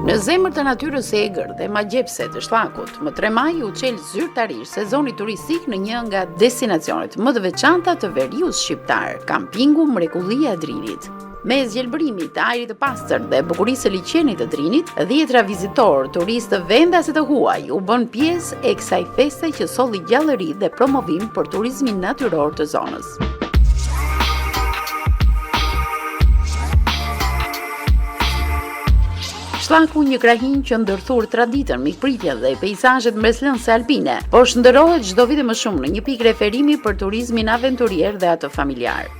Në zemër të natyrës së egër dhe magjepse të Sllakut, më 3 maj u çel zyrtarisht sezoni turistik në një nga destinacionet më të veçanta të veriut shqiptar, kampingu Mrekullia e Drinit. Me zgjelbërimin të ajrit të pastër dhe bukurisë së liçenit të Drinit, 10 vizitorë, turistë vendase të huaj u bën pjesë e kësaj feste që solli gjallëri dhe promovim për turizmin natyror të zonës. Sllaku, një krahin që ndërthur traditën, mikpritjen dhe peizazhet mbretërore alpine, por shndërrohet çdo vit më shumë në një pikë referimi për turizmin aventurier dhe atë familjar.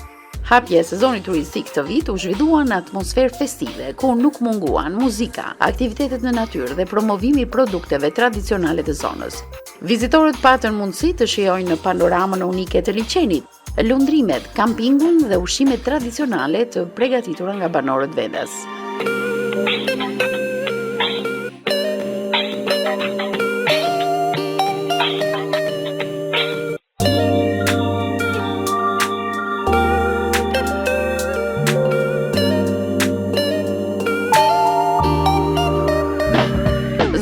Hapja e sezonit turistik të vit u zhvillua në atmosferë festive, ku nuk munguan muzika, aktivitetet në natyrë dhe promovimi i produkteve tradicionale të zonës. Vizitorët patën mundësi të shijojnë në panoramën unike të liçenit, lundrimet, kampingun dhe ushqimet tradicionale të përgatitura nga banorët vendas.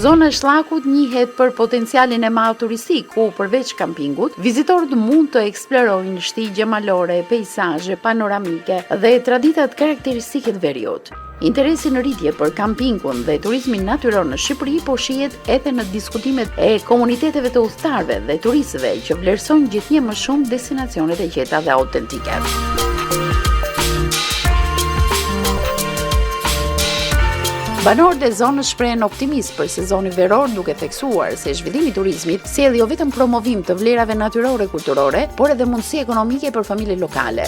Zona e Sllakut njihet për potencialin e madh turistik, ku përveç kampingut, vizitorët mund të eksplorojnë shtigje malore, peizazhe panoramike dhe traditat karakteristike të veriut. Interesi në rritje për kampingun dhe turizmin natyror në Shqipëri po shihet edhe në diskutimet e komuniteteve të udhëtarëve dhe turistëve që vlerësojnë gjithnjë më shumë destinacionet e qeta dhe autentike. Banorët e zonës shprehen optimist për sezonin veror, duke theksuar se zhvillimi i turizmit sjell jo vetëm promovim të vlerave natyrore kulturore, por edhe mundësi ekonomike për familjet lokale.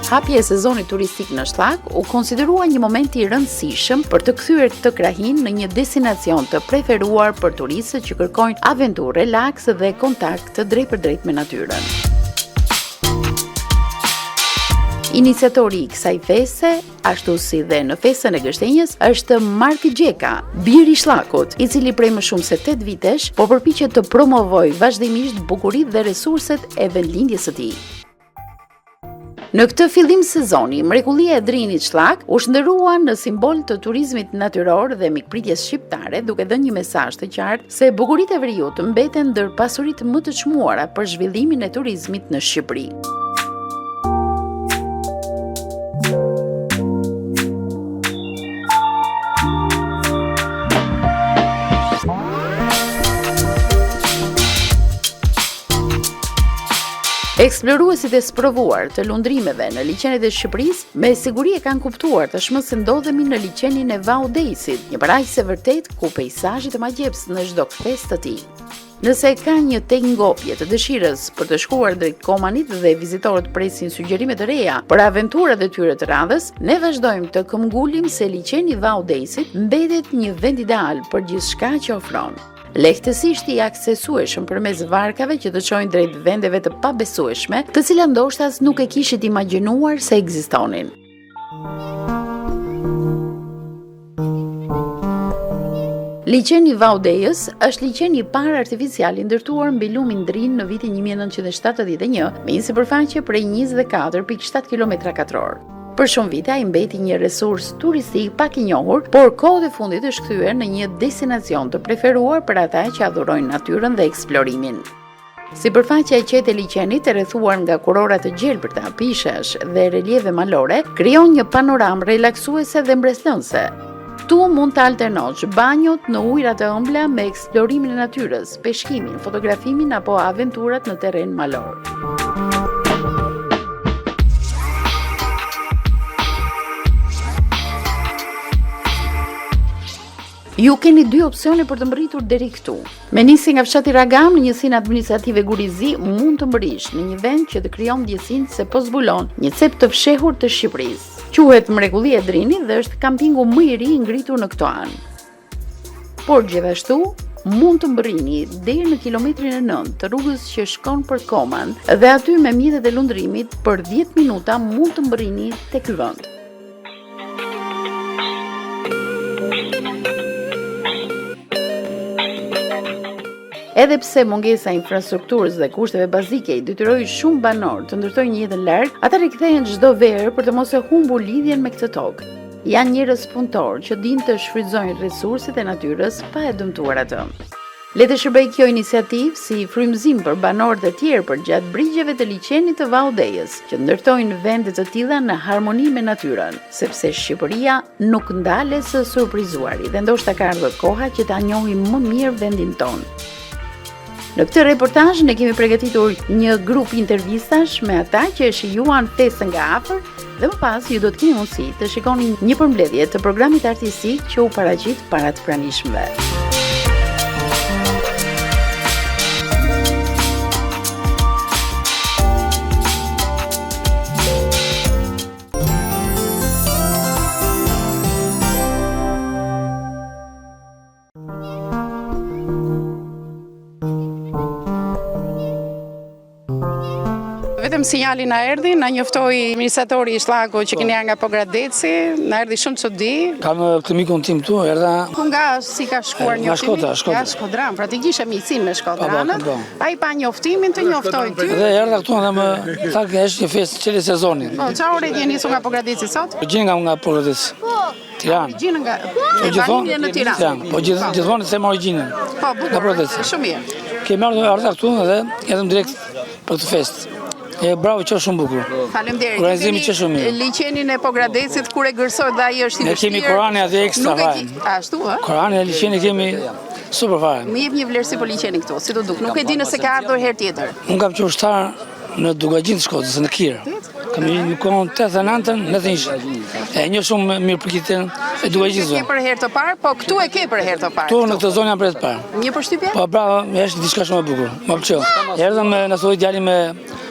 Hapja e sezonit turistik në Sllak u konsiderua një moment i rëndësishëm për të kthyer këtë krahin në një destinacion të preferuar për turistët që kërkojnë aventurë, relaks dhe kontakt të drejtpërdrejt me natyrën. Iniciatori i kësaj feste, ashtu si dhe në festën e gështenjës, është Mark Gjeka, biri i Sllakut, i cili prej më shumë se 8 vitesh po përpiqet të promovojë vazhdimisht bukuritë dhe resurset e vendlindjes së tij. Në këtë fillim sezoni, Mrekullia e Drinit Sllak u shndërrua në simbol të turizmit natyror dhe mikpritjes shqiptare, duke dhënë një mesazh të qartë se bukuritë e veriut mbeten ndër pasuritë më të çmuara për zhvillimin e turizmit në Shqipëri. Eksploruesit e sprovuar të lundrimeve në liçenet e Shqipërisë me siguri e kanë kuptuar tashmë se ndodhemi në liçenin e Vaudeisit, një paraqitje vërtet ku peizazhet e magjeps në çdo kthes të tij. Nëse ka një ngopje të dëshirës për të shkuar drejt Komanit dhe vizitorët presin sugjerime të reja për aventurat e tyre të radhës, ne vazhdojmë të këmbgulim se liçeni i Vaudeisit mbetet një vend ideal për gjithçka që ofron. Lehtësisht i aksesueshëm përmes varkave që të çojnë drejt vendeve të pabesueshme, të cilat ndoshta nuk e kishit imagjinuar se ekzistonin. Liçeni i Vaudejës është liçeni i parë artificial i ndërtuar mbi lumin Drin në vitin 1971, me një sipërfaqe prej 24.7 km². Për shumë vite ai mbeti një resurs turistik pak i njohur, por kohët e fundit është kthyer në një destinacion të preferuar për ata që adhurojnë natyrën dhe eksplorimin. Sipërfaqja e qetë e liçenit, e rrethuar nga kurora të gjelbërta, pishesh dhe relieve malore, krijon një panoramë relaksuese dhe mbretërore. Tu mund të alternosh banjot në ujëra të ëmbla me eksplorimin e natyrës, peshkimin, fotografimin apo aventurat në terren malor. Ju keni 2 opsione për të mbërritur deri këtu. Me nisje nga fshati Ragam në njësinë administrative Gurizi, mund të mbërrish në një vend që të krijon ndjesinë se po zbulon një cep të fshehur të Shqipërisë. Quhet Mrekullia e Drinit dhe është kampingu më i ri i ngritur në këtë anë. Por gjithashtu, mund të mbërrini deri në kilometrin e 9 të rrugës që shkon për Koman dhe aty me mjetet e lundrimit për 10 minuta mund të mbërrini tek ky vend. Edhe pse mungesa e infrastrukturës dhe kushteve bazike i detyroi shumë banor të ndërtojnë jetën larg, ata rikthehen çdo verë për të mos e humbur lidhjen me këtë tokë. Janë njerëz punëtor që dinë të shfrytëzojnë resurset e natyrës pa e dëmtuar atë. Le të shërbej kjo iniciativë si frymëzim për banorët e tjerë përgjatë brigjeve të liçenit të Vaudejës, që ndërtojnë vende të tilla në harmoni me natyrën, sepse Shqipëria nuk ndalet së surprizuari dhe ndoshta ka ardhur koha që ta njohim më mirë vendin tonë. Në këtë reportazh ne kemi përgatitur një grup intervistash me ata që e shijuan festën nga afër dhe më pas ju do të keni mundësi të shikoni një përmbledhje të programit artistik që u paraqit para të pranishmëve. Vetëm sinjali na erdhi, na njoftoi administratori i Shllaku që keni nga Pogradeci, na erdhi shumë çudi. Kam këtë mikun tim këtu, erdha. Ku nga si ka shkuar njoftimi? Nga Shkodran, pra ti kishe miqësinë me Shkodranët. Ai pa njoftimin të njoftoi ty. Dhe erdha këtu dhe më tha që është një festë çeli sezonit. Po, çfarë ore je nisur nga Pogradeci sot? Gjin nga Pogradeci. Tiranë. Gjin nga Gjithmonë në Tiranë. Po gjithmonë se mori gjinën. Po, bukur. Shumë mirë. Kemi ardhur këtu dhe edhëm direkt për këtë festë. Bravo, që shumë bukur. Faleminderit. Organizimi që shumë mirë. Liçenin e Pogradecit kur e gërsoi dhe ai është i vështirë. Ne kemi Korani aty ekstra fare. Ashtu ë? Korani e liçeni kemi super fare. Më jep një vlerësi për liçenin këtu, si do duk. Nuk e di nëse ka ardhur herë tjetër. Unë kam qenë ushtar në Dugagjin të Shkodrës, në Kirë. Kam në kohën 89-ën, në Thinjë. E një shumë mirë përkitën e Dugagjisë. Ke për herë të parë, po këtu e ke për herë të parë. Këtu në këtë zonë jam për herë të parë. Një përshtypje? Po bravo, është diçka shumë e bukur. Më pëlqeu. Erdhëm na thoi djali me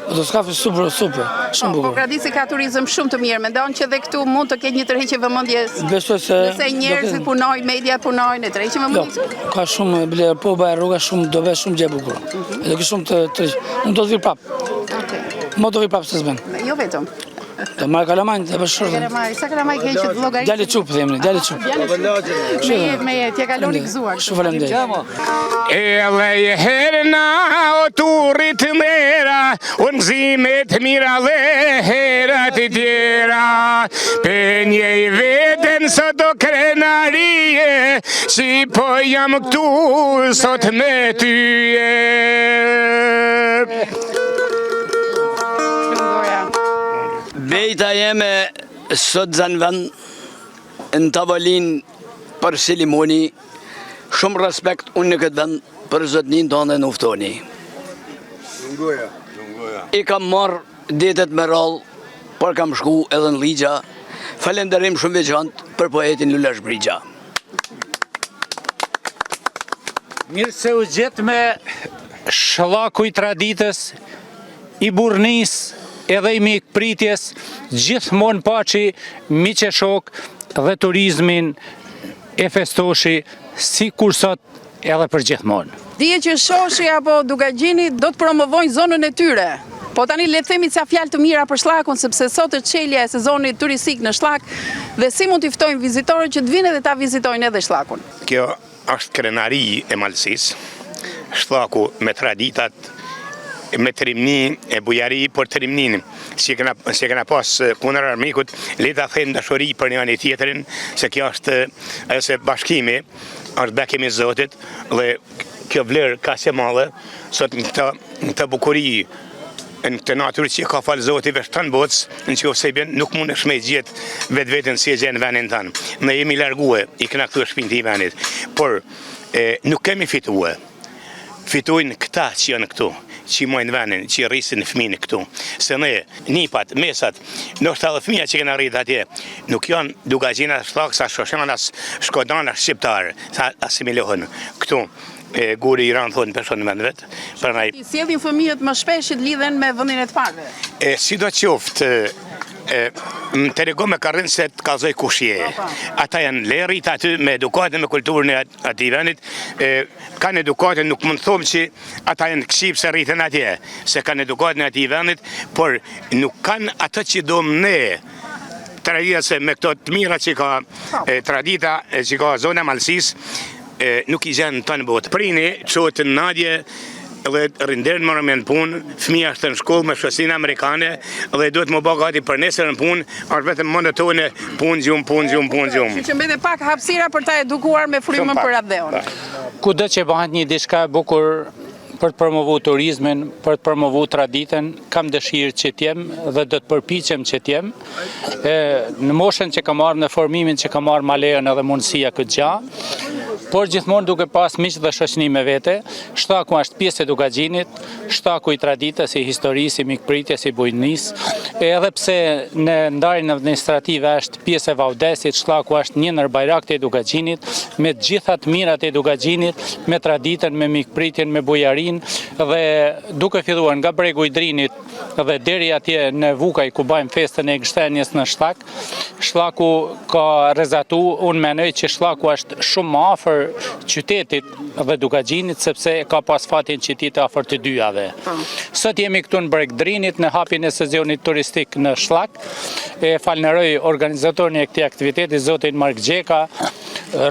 motoskafe super, shumë bukur. Pogradeci ka turizëm shumë të mirë. Mendon që edhe këtu mund të ketë një tërheqje vëmendjes? Besoj se nëse njerëzit punojnë, media punojnë, e tërheqje vëmendjes? Ka shumë bile po bëj rruga shumë do vesh shumë gjë bukur. Edhe që shumë të unë do të vi prap. Okej. Mo do vi prap se s'bën. Jo vetëm. Të marrë kalamajn, të bëshërë. Sa kalamaj ke që të llogarit? Djali çup, themni, djali çup. Me t'ja kaloni gëzuar. Shumë faleminderit. Edhe e herna o turit mera, unë gzimet mira dhe herat i tjera. Penje i veten sot do krenarie, si po jam këtu sot me tyje. Bejta jeme sot zanë vend në tavolin për Silimoni, shumë respekt unë në këtë vend për zotnin tonë dhe nuftoni. I kam marrë detet me rallë, por kam shku edhe në ligja, falenderim shumë veçantë për poetin Lulash Brigja. Mirë se u gjetë me shllaku i traditës, i burnis, edhe i mik pritjes, gjithmonë paçi miqe shok dhe turizmin e festoshi si kur sot edhe për gjithmonë. Dije që Shoshi apo Dugagjini do të promovojnë zonën e tyre. Po tani le të themi ca fjalë të mira për Shllakun, sepse sot është çelja e sezonit turistik në Shllak dhe si mund t'i ftojmë vizitorët që të vinë dhe ta vizitojnë edhe Shllakun. Kjo është krenari e Malësisë, Shllaku me traditat, me trimni e bujari për trimnin, si kena pas kundër armikut, le ta them dashuri për njëri tjetrin, se kjo është se bashkimi është bekimi i Zotit dhe kjo vlerë ka se madhe, sot në këtë bukuri në këtë natyrë që ka falë Zoti veç të në botës, në që ofse bjen nuk mund është me gjithë vetë si e gjenë venin tanë. Ne jemi largue, i këna këtu e shpinti i venit, por nuk kemi fitue. Fitojnë këta që janë këtu, që mojnë venin, që rrisin fëmijën këtu. Se ne, nipat, mesat, nështë edhe fëmija që kena rritë atje, nuk janë Dugagjina, Shllak, sa Shoshana, Shkodana, Shqiptarë, sa asimilohen këtu. Guri i ranë thonë person në vend vetë. Si sjellin fëmijët më shpesh që të lidhen me vendin e të parëve? Si do qoftë, më të rego me karrin se të kalzoj kushje. Ata janë lerit aty me edukatën, me kulturën e ati venit, kanë edukatën, nuk mund të thomë që ata janë këship se rritën atje, se kanë edukatën e ati venit, por nuk kanë atë që do ne, tradita se me këto të mira që ka tradita, që ka zona Malësis, nuk i gjenë të në botë. Prini, qotë në nadje, dhe rinderën më në punë, fëmija është në shkollë me shosinë amerikane, dhe duhet më bëgë gati për nesër në punë, është vetëm më në tonë punë gjumë. Që mbete pak hapësira për ta edukuar me frymën për atë dheun. Kudo që bëhet një diçka e bukur për të promovu turizmin, për të promovu traditën, kam dëshirë që t'jem dhe do të përpiqem që t'jem. Në moshën që kam marrë, në formimin që kam marrë, ma lejon edhe mundësia këtë gja, por gjithmonë duke pas miq dhe shoqëni me vete. Shtaku është pjesë e Dugaxhinit, shtaku i traditës, i historisë, i mikpritjes, i bujqënisë, edhe pse në ndarjen administrative është pjesë e Vaudesit, shtaku është një ndër bajrakët e Dugaxhinit, me të gjitha të mirat e Dugaxhinit, me traditën, me mikpritjen, me bujarinë, dhe duke filluar nga bregu i Drinit dhe deri atje në Vukaj ku bajmë festën e gështenjes në shtak, shtaku ka rrezatu, unë menoj që shtaku është shumë më afër qytetit dhe Dugaxhinit, sepse ka pas fatin që ti të afër të dyjave. Sot jemi këtu në breg Drinit në hapjen e sezonit turistik në Shlak. Falënderoj organizatorin e këtij aktiviteti, zotin Mark Gjeka.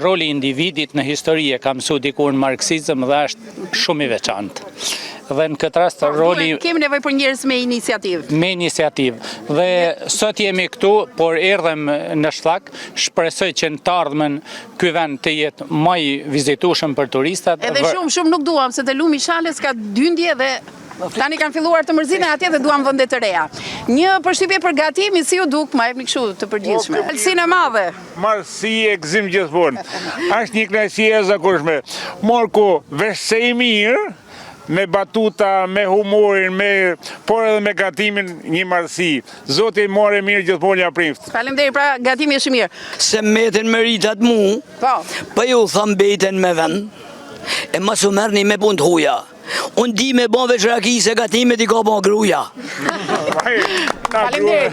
Roli i individit në histori e ka mësuar diku në marksizëm dhe është shumë i veçantë. Dhe në këtë rast roli... Kemi nevojë për njerëz me iniciativë. Me iniciativë. Dhe sot jemi këtu, por erdhem në Shlak, shpresoj që në të ardhmen ky vend të jetë më i vizitueshëm për turistat. Edhe shumë nuk duam, se të Lumi Shalës ka dyndje dhe tani kanë filluar të mërziten atje dhe duam vende të reja. Një përshtypje për gatimin, si u duk, ma jepni kështu të përgjithshme. Alsinë e madhe. Marsi e gëzim gjithmonë. Është një kënaqësi e zakonshme. Morku veshse i mirë, me batuta, me humorin, por edhe me gatimin një marsi. Zoti more mirë gjithmonë ja prift. Faleminderit, pra gatimi është i mirë. Se meten me ritat mu, pa ju thëm bejten me vend, e mas u merrni me punë të huja. Unë di me bon veç raki se gatimet i ka bon gruja. Faleminderit.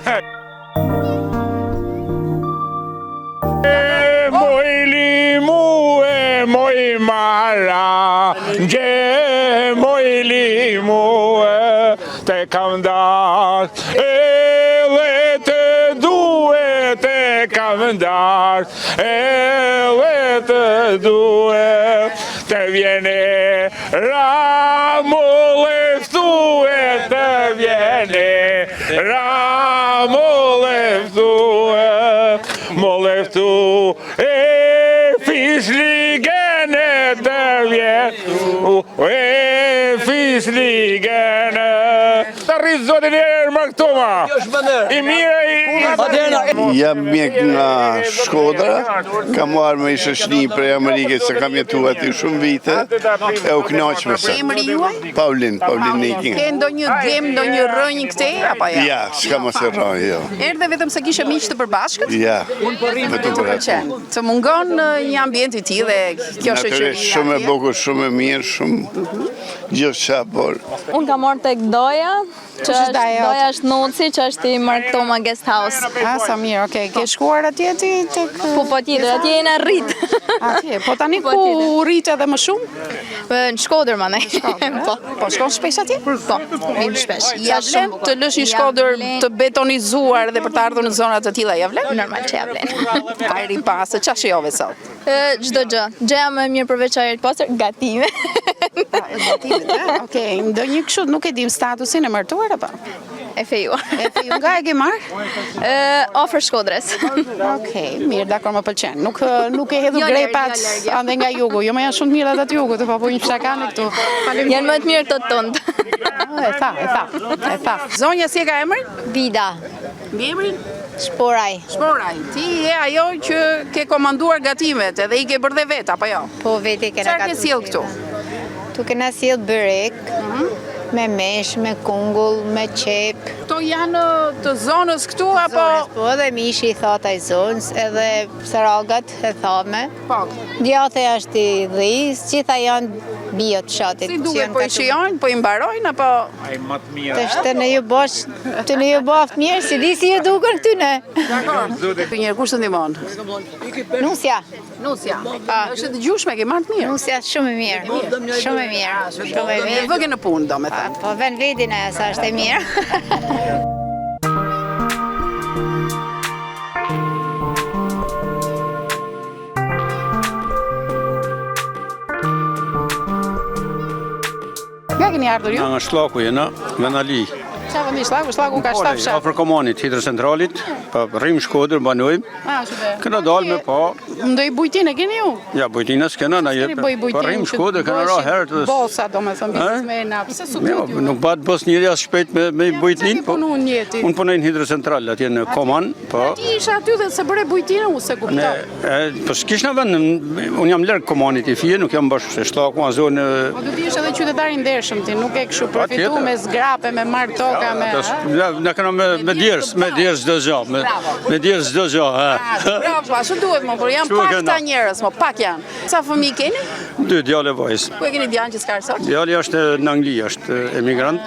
Moj limu e moj mara, gje moj limu e te kam dash, edhe te due te kam dash, edhe te due te vjene ramo leftue, te vjene ramo leftue, mo leftu e fisligene te vjene, e fisligene. Ta rritë zotin e Mark Toma, i mire i... Jam mjek nga Shkodra, kam marrë me i shoqëni prej Amerikës, se kam jetu aty shumë vite, e u knaq me sa. Emri juaj? Paulin Nikin. Ke ndonjë djem, ndonjë rënjë këtej, apo ja? Ja, s'ka mos e rënjë, jo. Erdhe vetëm se kishe miq të përbashkët? Ja, vetëm për atë. Të mungon një ambient i tillë dhe kjo shoqëri. Shumë e bukur, shumë e mirë, shumë gjithçka, por... Unë kam marrë tek Doja, që është Doja është Noci, që është i Mark Toma Guest House. Sa mirë, okay. Ke shkuar atje ti tek... Po tjetër, atje jena rrit. Atje, po tani ku rrit edhe më shumë? Në Shkodër më nej. Po shkon shpesh atje? Po, vim shpesh. Ja vlen të lësh një Shkodër të betonizuar dhe për të ardhur në zona të tilla, ja vlen? Normal që ja vlen. Ajri pasë, çfarë shijove sot? Çdo gjë. Gjëja më e mirë përveç ajrit pastër, gatime. Okej, ndonjë kështu nuk e dim statusin e martuar apo? E feju. Nga e ke marrë? Afër Shkodrës. Okej, mirë, dakor, më pëlqen. Nuk e hedhu grepat ande nga jugu. Jo, më janë shumë mirë atë jugu, të papo një fshakane këtu. Janë më të mirë të tënd. E tha. Zonja si e ka emrin? Vida. Mbi emrin? Shporaj. Ti je ajo që ke komanduar gatimet edhe i ke bërë dhe vet, apo jo? Po veti kena gatuar. Çfarë ke sjell këtu? Tu kena sjell byrek, me mesh, me kungull, me qep. Këto janë të zonës këtu, apo? Po edhe mishi i thata i zonës, edhe saragat e thame. Po. Djate është i dhis, gjitha janë biot shatit. Si duket, po i shijojnë, po i mbarojnë, apo... Ai më të mirë. Të në ju bosh, të në ju baft mirë, si di si ju duken këty në. Njërë, kush të ndihmon? Nusja. Nusja. Është të gjushme, ke marrë të mirë. Nusja shumë e mirë. Shumë e mirë. Shumë e mirë. Vëge në punë, do me thënë. Po vën vedin e sa është e mirë. Nga keni ardhur ju? Nga Shllaku jena, Venali. Qa vëndi Shllaku? Shllaku ka shtaf shat. Afër komunit, hidrocentralit, pa rrim Shkodër, banojmë. Këna dalë me pa. Ndoj bujtin e keni ju? Ja, bujtina s'kena, na jetë. Pa rrim Shkodër, këna ra herët. Bosa, do me thëmë, biznesmena, pëse su këtë ju? Nuk batë bos njëri as shpejt me bujtin, po. Unë punoj në hidrocentral, atje në Koman, po. Ti isha aty dhe se bëre bujtina, u se kuptoj. Po s'kishna vend, unë jam lërë komanit i fije, nuk jam bashkë Shllaku, a zonë... Po du ti isha dhe qytetari ndershëm ti, nuk e këshu përfitu me zgrape, me marrë toka, Në këna me djerës çdo gjë, me djerës çdo gjë. Bravo, ashtu duhet më, por janë pak ta njerëz, më pak janë. Sa fëmijë keni? 2 djalë vajzë. Ku e keni djalin që s'ka sot? Djali është në Angli, është emigrant.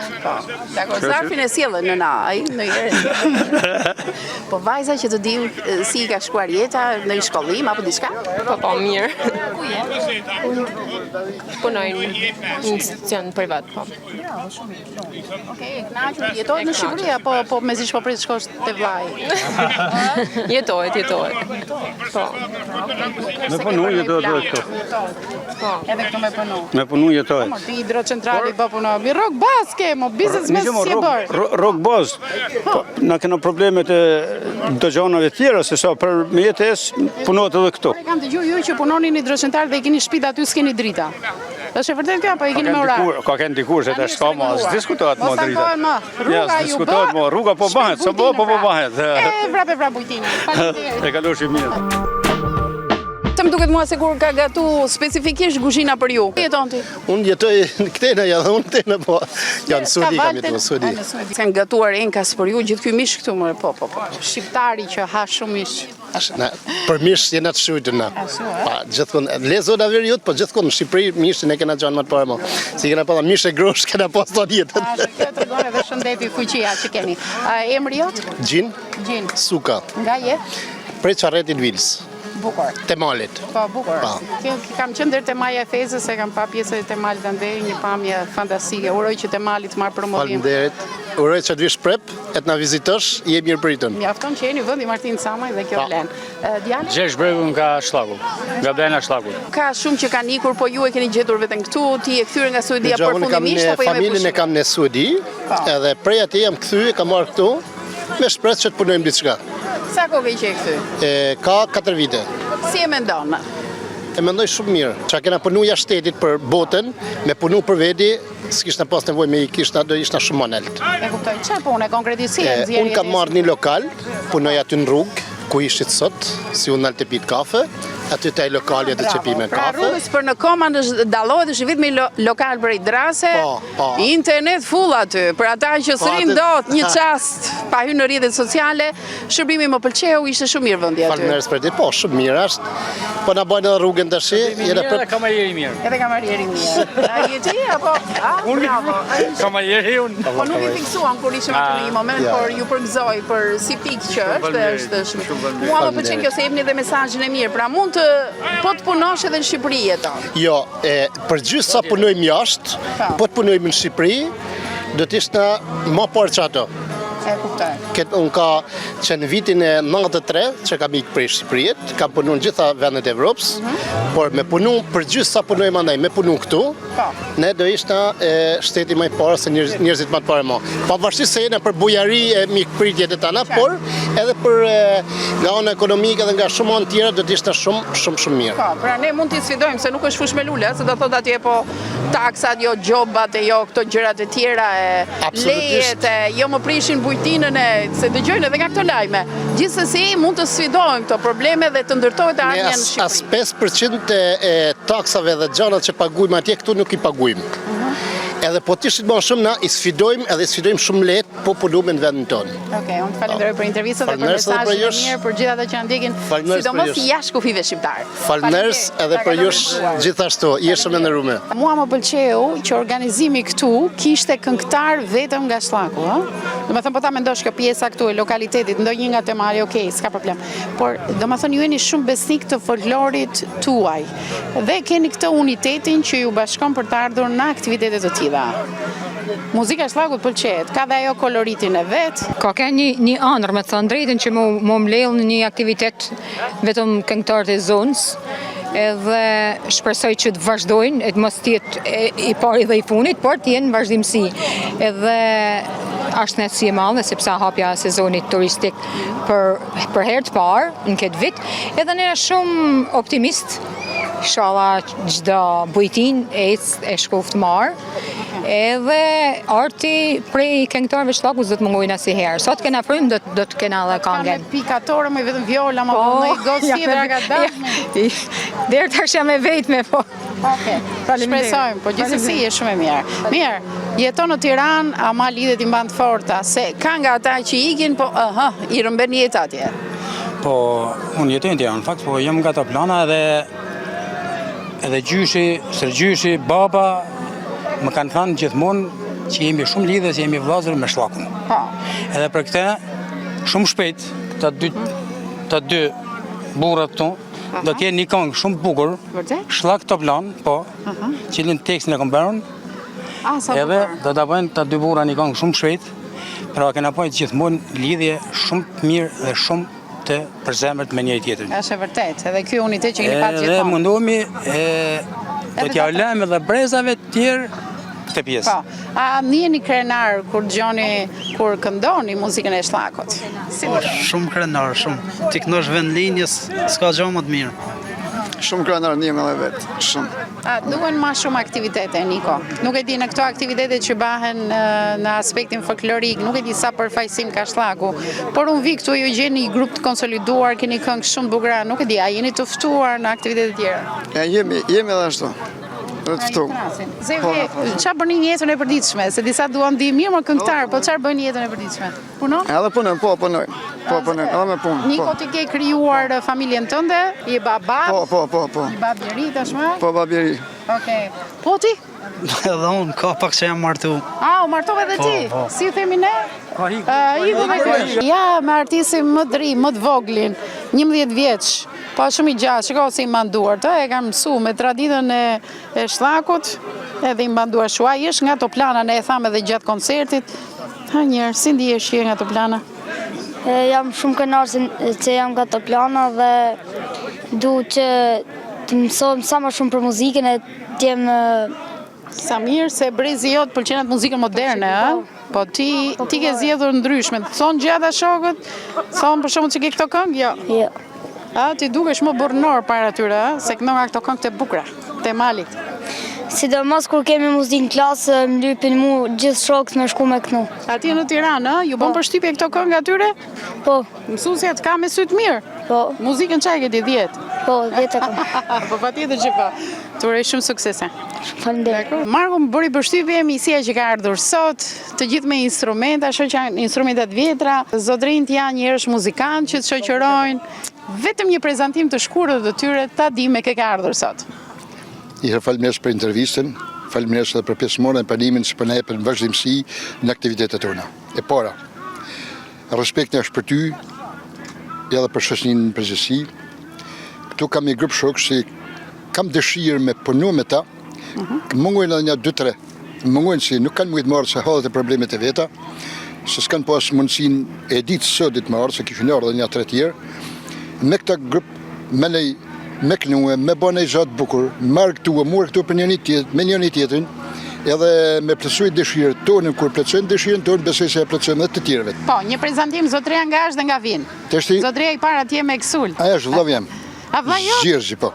Dakor, zarfin e sjellën në na, ai në herë. Po vajza që të di si ka shkuar jeta në shkollim apo diçka? Po mirë. Ku je? Punoj në institucion privat, po. Okej, kënaqur, jetojnë në Shqipëri apo mezi po prit shkosh te vllai? Jetohet. Po. Me punu jetohet këto. Po. Edhe këtu me punu. Me punu jetohet. Ti hidrocentrali po puno. Mi rock baske, mo biznes me si e bër. Rock baz. Na kena problemet e dëgjonave tjera, se sa për me jetes punohet edhe këtu. Kam dëgjuar ju që punoni në hidrocentral dhe i keni shtëpi aty s'keni drita. Është e vërtetë kjo apo i keni me orar? Ka kënë dikur se të s'ka ma, s'diskutohet ma drita. Rruga ju bë. Rruga po bëhet, sa po bëhet. Vrape bujtini. E kaloshi mirë. Të më duket mua se kur ka gatu specifikisht kuzhina për ju. Jeton ti? Unë jetoj në këtejna, ja dhe unë këtejna, po janë Sudi kam jetu, Sudi. Se në gatuar enkas për ju, gjithë kjo mish këtu, më po. Shqiptari që ha shumë mish. Për mish jena të shujtë na. Gjithkon, lezo da veri jutë, po gjithkon në Shqipëri mishin e kena gjanë më të parë mo. Si kena pa da mish e grosh, kena pas të jetën. Kjo të dore dhe shëndeti fuqia që keni. Emri jot? Gjin. Suka. Nga je? Prej Qarretit Vils. Bukur. Te malit. Po, bukur. Kam qenë deri te Maja e Fezës, se kam pa pjesë te malit andej, një pamje fantastike. Uroj që te malit të marrë promovim. Faleminderit. Uroj që të vish prep, e të na vizitosh, je mirë pritën. Mjafton që jeni vendi Martin Samaj dhe kjo len. Djale? Gjesh bregu nga Shllaku, nga Blena Shllaku. Ka shumë që kanë ikur, po ju e keni gjetur vetëm këtu, ti e kthyer nga Suedia përfundimisht apo jemi familjen e kam në Suedi, edhe prej atje jam kthy, kam marrë këtu, me shpresë që të punojmë diçka. Sa kohë ke qenë këtu? Ka 4 vite. Si e mendon? E mendoj shumë mirë. Qa kena punu jashtë shtetit për botën, me punu për vedi, s'kishna pas nevojë me i kishna, do ishna shumë manelt. E kuptoj, çfarë pune konkretisi? Unë kam marrë një lokal, punoj aty në rrugë, ku ishit sot, si unë nalë të pitë kafe, aty taj lokalje të qepi me kafe. Pra rrugës për në Koman dalohet është vetëm lokal për i drase, internet full aty, për ata që s'rin dot një qast pa hyrë në rrjetet sociale, shërbimi më pëlqeu, ishte shumë mirë vendi aty. Faleminderit për ti, po shumë mirë është, po na bajnë edhe rrugën tash, Edhe kamarieri mirë. Edhe kamarieri mirë. A je ti apo? Bravo. Kamarieri unë. Po nuk i fiksuam kur ishim aty në një moment, por ju përgëzoj për si pikë që është shumë. Mua më pëlqen kjo se jepni dhe mesazhin e mirë, pra mund të po të punosh edhe në Shqipëri jeton. Jo, përgjithë sa punojmë jashtë, po të punojmë në Shqipëri, do t'ishtë më parë që ato. E kuptoj. Unë ka që në vitin e 93, që kam ikë prej Shqipërijet, kam punu në gjitha vendet e Evropës, por me punu përgjithë sa punojmë andaj, me punu këtu, ne do ishta shteti më i parë se njerëzit më të parë më. Pavarësisht se jena për bujari e mikpritjet e tana, por edhe për nga ana ekonomike dhe nga shumë anë tjera do të ishte shumë mirë. Po, pra ne mund t'i sfidojmë se nuk është fush me lule, se do thot atje po taksat, jo gjobat e jo këto gjërat e tjera, lejet e jo më prishin bujtinën e se dëgjojnë edhe nga këto lajme. Gjithsesi mund të sfidojmë këto probleme dhe të ndërtohet ardhmja në Shqipëri. As 5% e taksave dhe gjanat që paguajmë atje këtu nuk i paguajmë. Edhe po të ishit më shumë na i sfidojmë edhe sfidojmë shumë lehtë po punojmë në vendin tonë. Okej, unë të falenderoj për intervistën dhe për mesazhin e mirë për gjithë ata që na ndjekin, sidomos jashtë kufive shqiptar. Faleminderit edhe për ju gjithashtu, jeshëm në nderuar. Mua më pëlqeu që organizimi këtu kishte këngëtar vetëm nga Sllaku, ëh? Domethënë po ta mendosh kjo pjesa këtu e lokalitetit, ndonjë nga temari, okej, s'ka problem. Por domethënë ju jeni shumë besnik të folklorit tuaj dhe keni këtë unitetin që ju bashkon për të ardhur në aktivitete të tilla. Muzika e Sllakut pëlqejet, ka dhe ajo koloritin e vet. Ka një ëndër, me të thënë drejtën, që më mbledh në një aktivitet vetëm këngëtarët e zonës, edhe shpresoj që të vazhdojnë, të mos tjetë i pari dhe i funit, por të jenë vazhdimsi. Edhe është nësi e madhe, sepse hapja sezonit turistik për herë të parë në këtë vit, edhe ne shumë optimist, inshallah çdo bujtin e shkoft marr. Edhe arti prej këngëtarëve Sllakut do të mungojnë asnjëherë. Sot kena frym, do të kena edhe këngën. Pikatore më vetëm viola, më vonë gocë tjetër nga dashmi. Deri tash jam e vetme po. Okej. Shpresojmë, po gjithsesi është shumë e mirë. Mirë, jeton në Tiranë, ama lidhet i mban të forta, se ka nga ata që ikin, po i rëmben jeta atje. Po, unë jetoj në Tiranë, në fakt, po jam nga ta plana edhe gjyshi, sërgjyshi, baba, më kanë thënë gjithmonë që jemi shumë lidhës, jemi vllazër me Sllakun. Edhe për këtë, shumë shpejt, të dy burrat këtu, do t'jenë një këngë shumë bukur, Sllak të plan, po, cilin tekstin e kam bërën, edhe do t'a bëjnë të dy burra një këngë shumë shpejt, pra kena pojtë gjithmonë lidhje shumë të mirë dhe shumë të përzemërt me njëri tjetrin. Është e vërtet, edhe ky unitet që keni pasur gjithmonë. Edhe mundohemi do t'ja lëmë edhe brezave të tjerë këtë pjesë. Po, a njeni krenar kur dëgjoni, kur këndoni muzikën e Sllakut? Shumë krenar, shumë. Ti këndosh vend linjës, s'ka gjë më të mirë. Shumë krenar njëm edhe vetë, shumë. Duhen ma shumë aktivitete, Niko. Nuk e di në këto aktivitete që bahen në aspektin folklorik, nuk e di sa përfaqësim ka Sllaku, por unë vi këtu ju gjeni një grup të konsoliduar, keni këngë shumë bukura, nuk e di, a jeni të ftuar në aktivitete tjera? Jemi edhe ashtu. Zevi, qa bërni një jetën e përditshme? Se disa duan di mirë më këngëtar, po qarë bëni jetën e përditshme? Punon? Edhe punojmë, po punojmë. Po punojmë, edhe me punë. Niko, ti ke krijuar familjen tënde? Je baba? Po. Je babjeri tashmë? Po, babjeri. Okej. Po ti? Edhe unë, ka pak që jam martu. U martove dhe ti? Si u themi ne? Ja, me artistin më të ri, më të voglin, 11 vjeç. Pa shumë i gjatë, shiko se i manduar të, e kam mësu me traditën e Sllakut, edhe i manduar shuaj, jesh nga to plana, ne e thamë edhe gjatë koncertit. Ha njerë, si ndihesh që je nga to plana? Jam shumë kënaqur që jam nga to plana dhe du që të mësojmë sa më shumë për muzikën e t'jem... Sa mirë se brezi jot pëlqen atë muzikën moderne, ë? Po ti ke zgjedhur ndryshme. Thon gjata shokët, thon për shkakun që ke këto këngë? Jo. Ti dukesh më burrnor para tyre, se këndo nga këto këngë të bukura, të malit. Sidomos kur kemi muzikë në klasë, më lypin mu gjithë shokët me shku me kënu. Atje në Tiranë, ju bën përshtypje këto këngë atyre? Po. Mësuesja të ka me sy të mirë? Po. Muzikën çaj ke ti 10? Po, 10 e kam. Po patjetër që po. Të uroj shumë suksese. Faleminderit. Marko më bëri përshtypje emisionia që ka ardhur sot, të gjithë me instrumenta, shoq janë instrumentat vjetra, zotrinjt janë njerëz muzikantë që të shoqërojnë. Vetëm një prezantim të shkurtër të tyre ta di me kë ka ardhur sot. Faleminderit për intervistën, faleminderit edhe për pjesëmarrjen e panimin që po na jepën vazhdimsi në aktivitetet tona. E para, respekti është për ty, edhe për shoqërinë në përgjithësi. Këtu kam një grup shokë që kam dëshirë me punu me ta, mungojnë edhe një 2-3, mungojnë si nuk kanë mujtë marrë se hallet e problemet e veta, se s'kanë pas mundësin e ditë sot ditë marrë, se kishin ardhur edhe një 3 tjerë. Me këta grup, me kënue, me bënë e gjatë bukur, marrë këtu, morë këtu për me njëni tjetrin, edhe me plësuj dëshirë tonë, kur plësojnë dëshirën tonë, besoj se e plësojnë dhe të tjerëve. Po, një prezantim zotria nga është dhe nga vinë. Zotria i para tje me kësull. Aja është vllav jam. A vlla jo? Zgjirgji, po.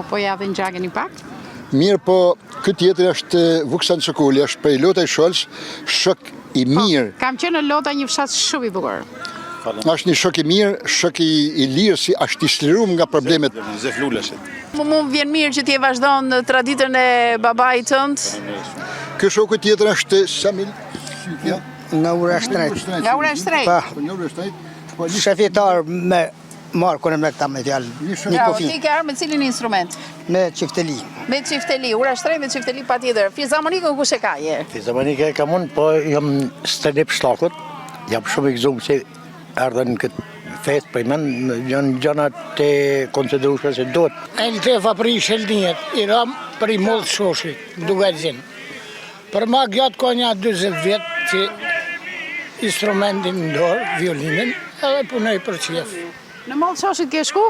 Po ja dhe në gjagën i pak? Mirë, po, këtë tjetër është Vuksan Sokoli, është prej Lota i Sholës, shok i mirë. Kam qenë në Lota një fshat shumë i bukur. Është një shok i mirë, shok i lirë, si është i shlirum nga problemet. Mu vjen mirë që ti e vazhdon traditën e babait tënd. Ky shoku tjetër është Samil. Nga ura shtrejt. Nga ura shtrejt? Nga ura shtrejt. Shefitar me Markun e me këta me fjallë. Një kofi. Ti ke arë me cilin instrument? Me qifteli. Me qifteli, ura shtrejt me qifteli pa tjetër. Fizharmonikën kush e ka je? Fizharmonikën e kam unë, po jam stërnip shlakut. Jam shumë i gëzumë që ardhen në këtë fest për men, janë gjana të konsiderushme se do të. E në tefa për i shelninjet, i ram për i mollë shoshi, duke zinë. Për ma gjatë ka një 20 vjetë që instrumentin në dorë, violinin, edhe punoj për qef. Në mollë shoshit ke shku?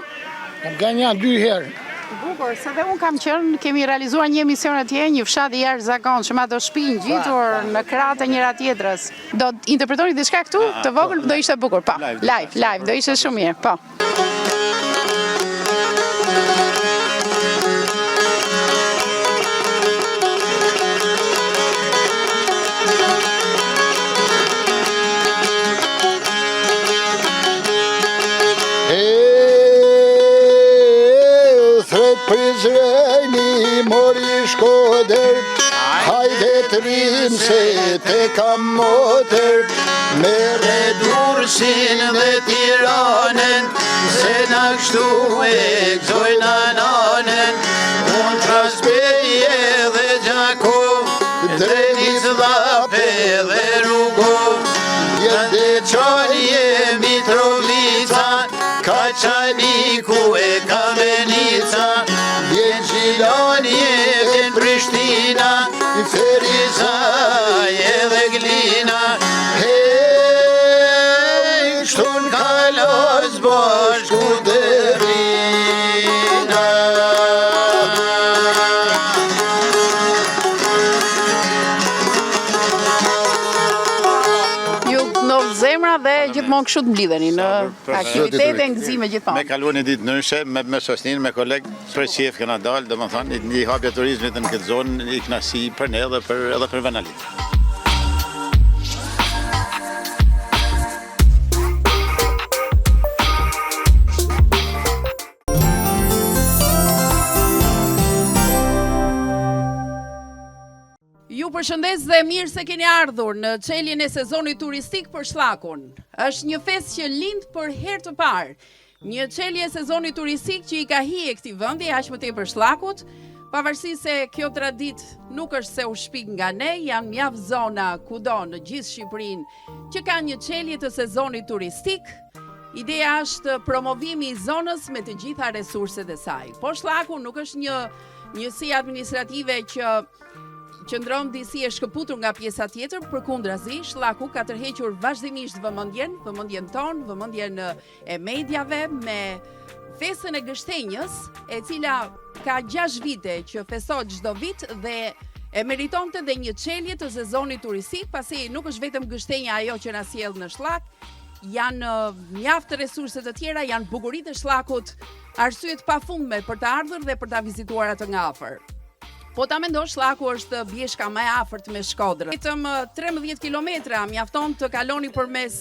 Ka një 2 herë. Bukur, se dhe unë kam qenë, kemi realizuar një emision atje, një fshat i jashtëzakonshëm, ato shtëpi ngjitur në krahët e njëra tjetrës. Do të interpretoni diçka këtu? Të vogël do ishte bukur, po. Live, do ishte shumë mirë, po. Prizreni mori Shkodër, hajde të rrim se te kam motër, mere Durrësin dhe Tiranën, se na kështu e gëzojnë ananën, unë Traspeje dhe Gjako, Drenis Dhape dhe Rugo, jende Qanje Mitrovica, Kaçaniku e Kamenica, vjen Gjilani e vjen Prishtina, Feriza edhe Glina, kështu në kalos bashku dërina. Zemra dhe gjithmonë kështu të mblidheni në aktivitete ngëzime gjithmonë. Me kaluan një ditë ndryshe, me sosnin, me kolegë, për qef këna dalë, do më thonë, një hapja turizmit në këtë zonë, i knasi për ne edhe për Venalit. Ju përshëndes dhe mirë se keni ardhur në çeljen e sezonit turistik për Shllakun. Është një fest që lind për herë të parë. Një çelje e sezonit turistik që i ka hije këtij vendi aq më tepër Shllakut, pavarësisht se kjo traditë nuk është se u shpik nga ne, janë mjaft zona kudo në gjithë Shqipërinë që kanë një çelje të sezonit turistik. Ideja është promovimi i zonës me të gjitha resurset e saj. Po Shllaku nuk është një njësi administrative që qëndron disi e shkëputur nga pjesa tjetër, përkundrazi, Shllaku ka tërhequr vazhdimisht vëmendjen tonë, vëmendjen e mediave me festën e gështenjës, e cila ka 6 vite që festohet çdo vit dhe e meritonte dhe një çelje të sezonit turistik, pasi nuk është vetëm gështenja ajo që na sjell në Shllak, janë mjaft resurse të tjera, janë bukuritë e Shllakut, arsye të pafundme për të ardhur dhe për ta vizituar atë nga afër. Po ta mendosh, Shllaku është bjeshka më e afërt me Shkodrën. Vetëm 13 kilometra mjafton të kaloni përmes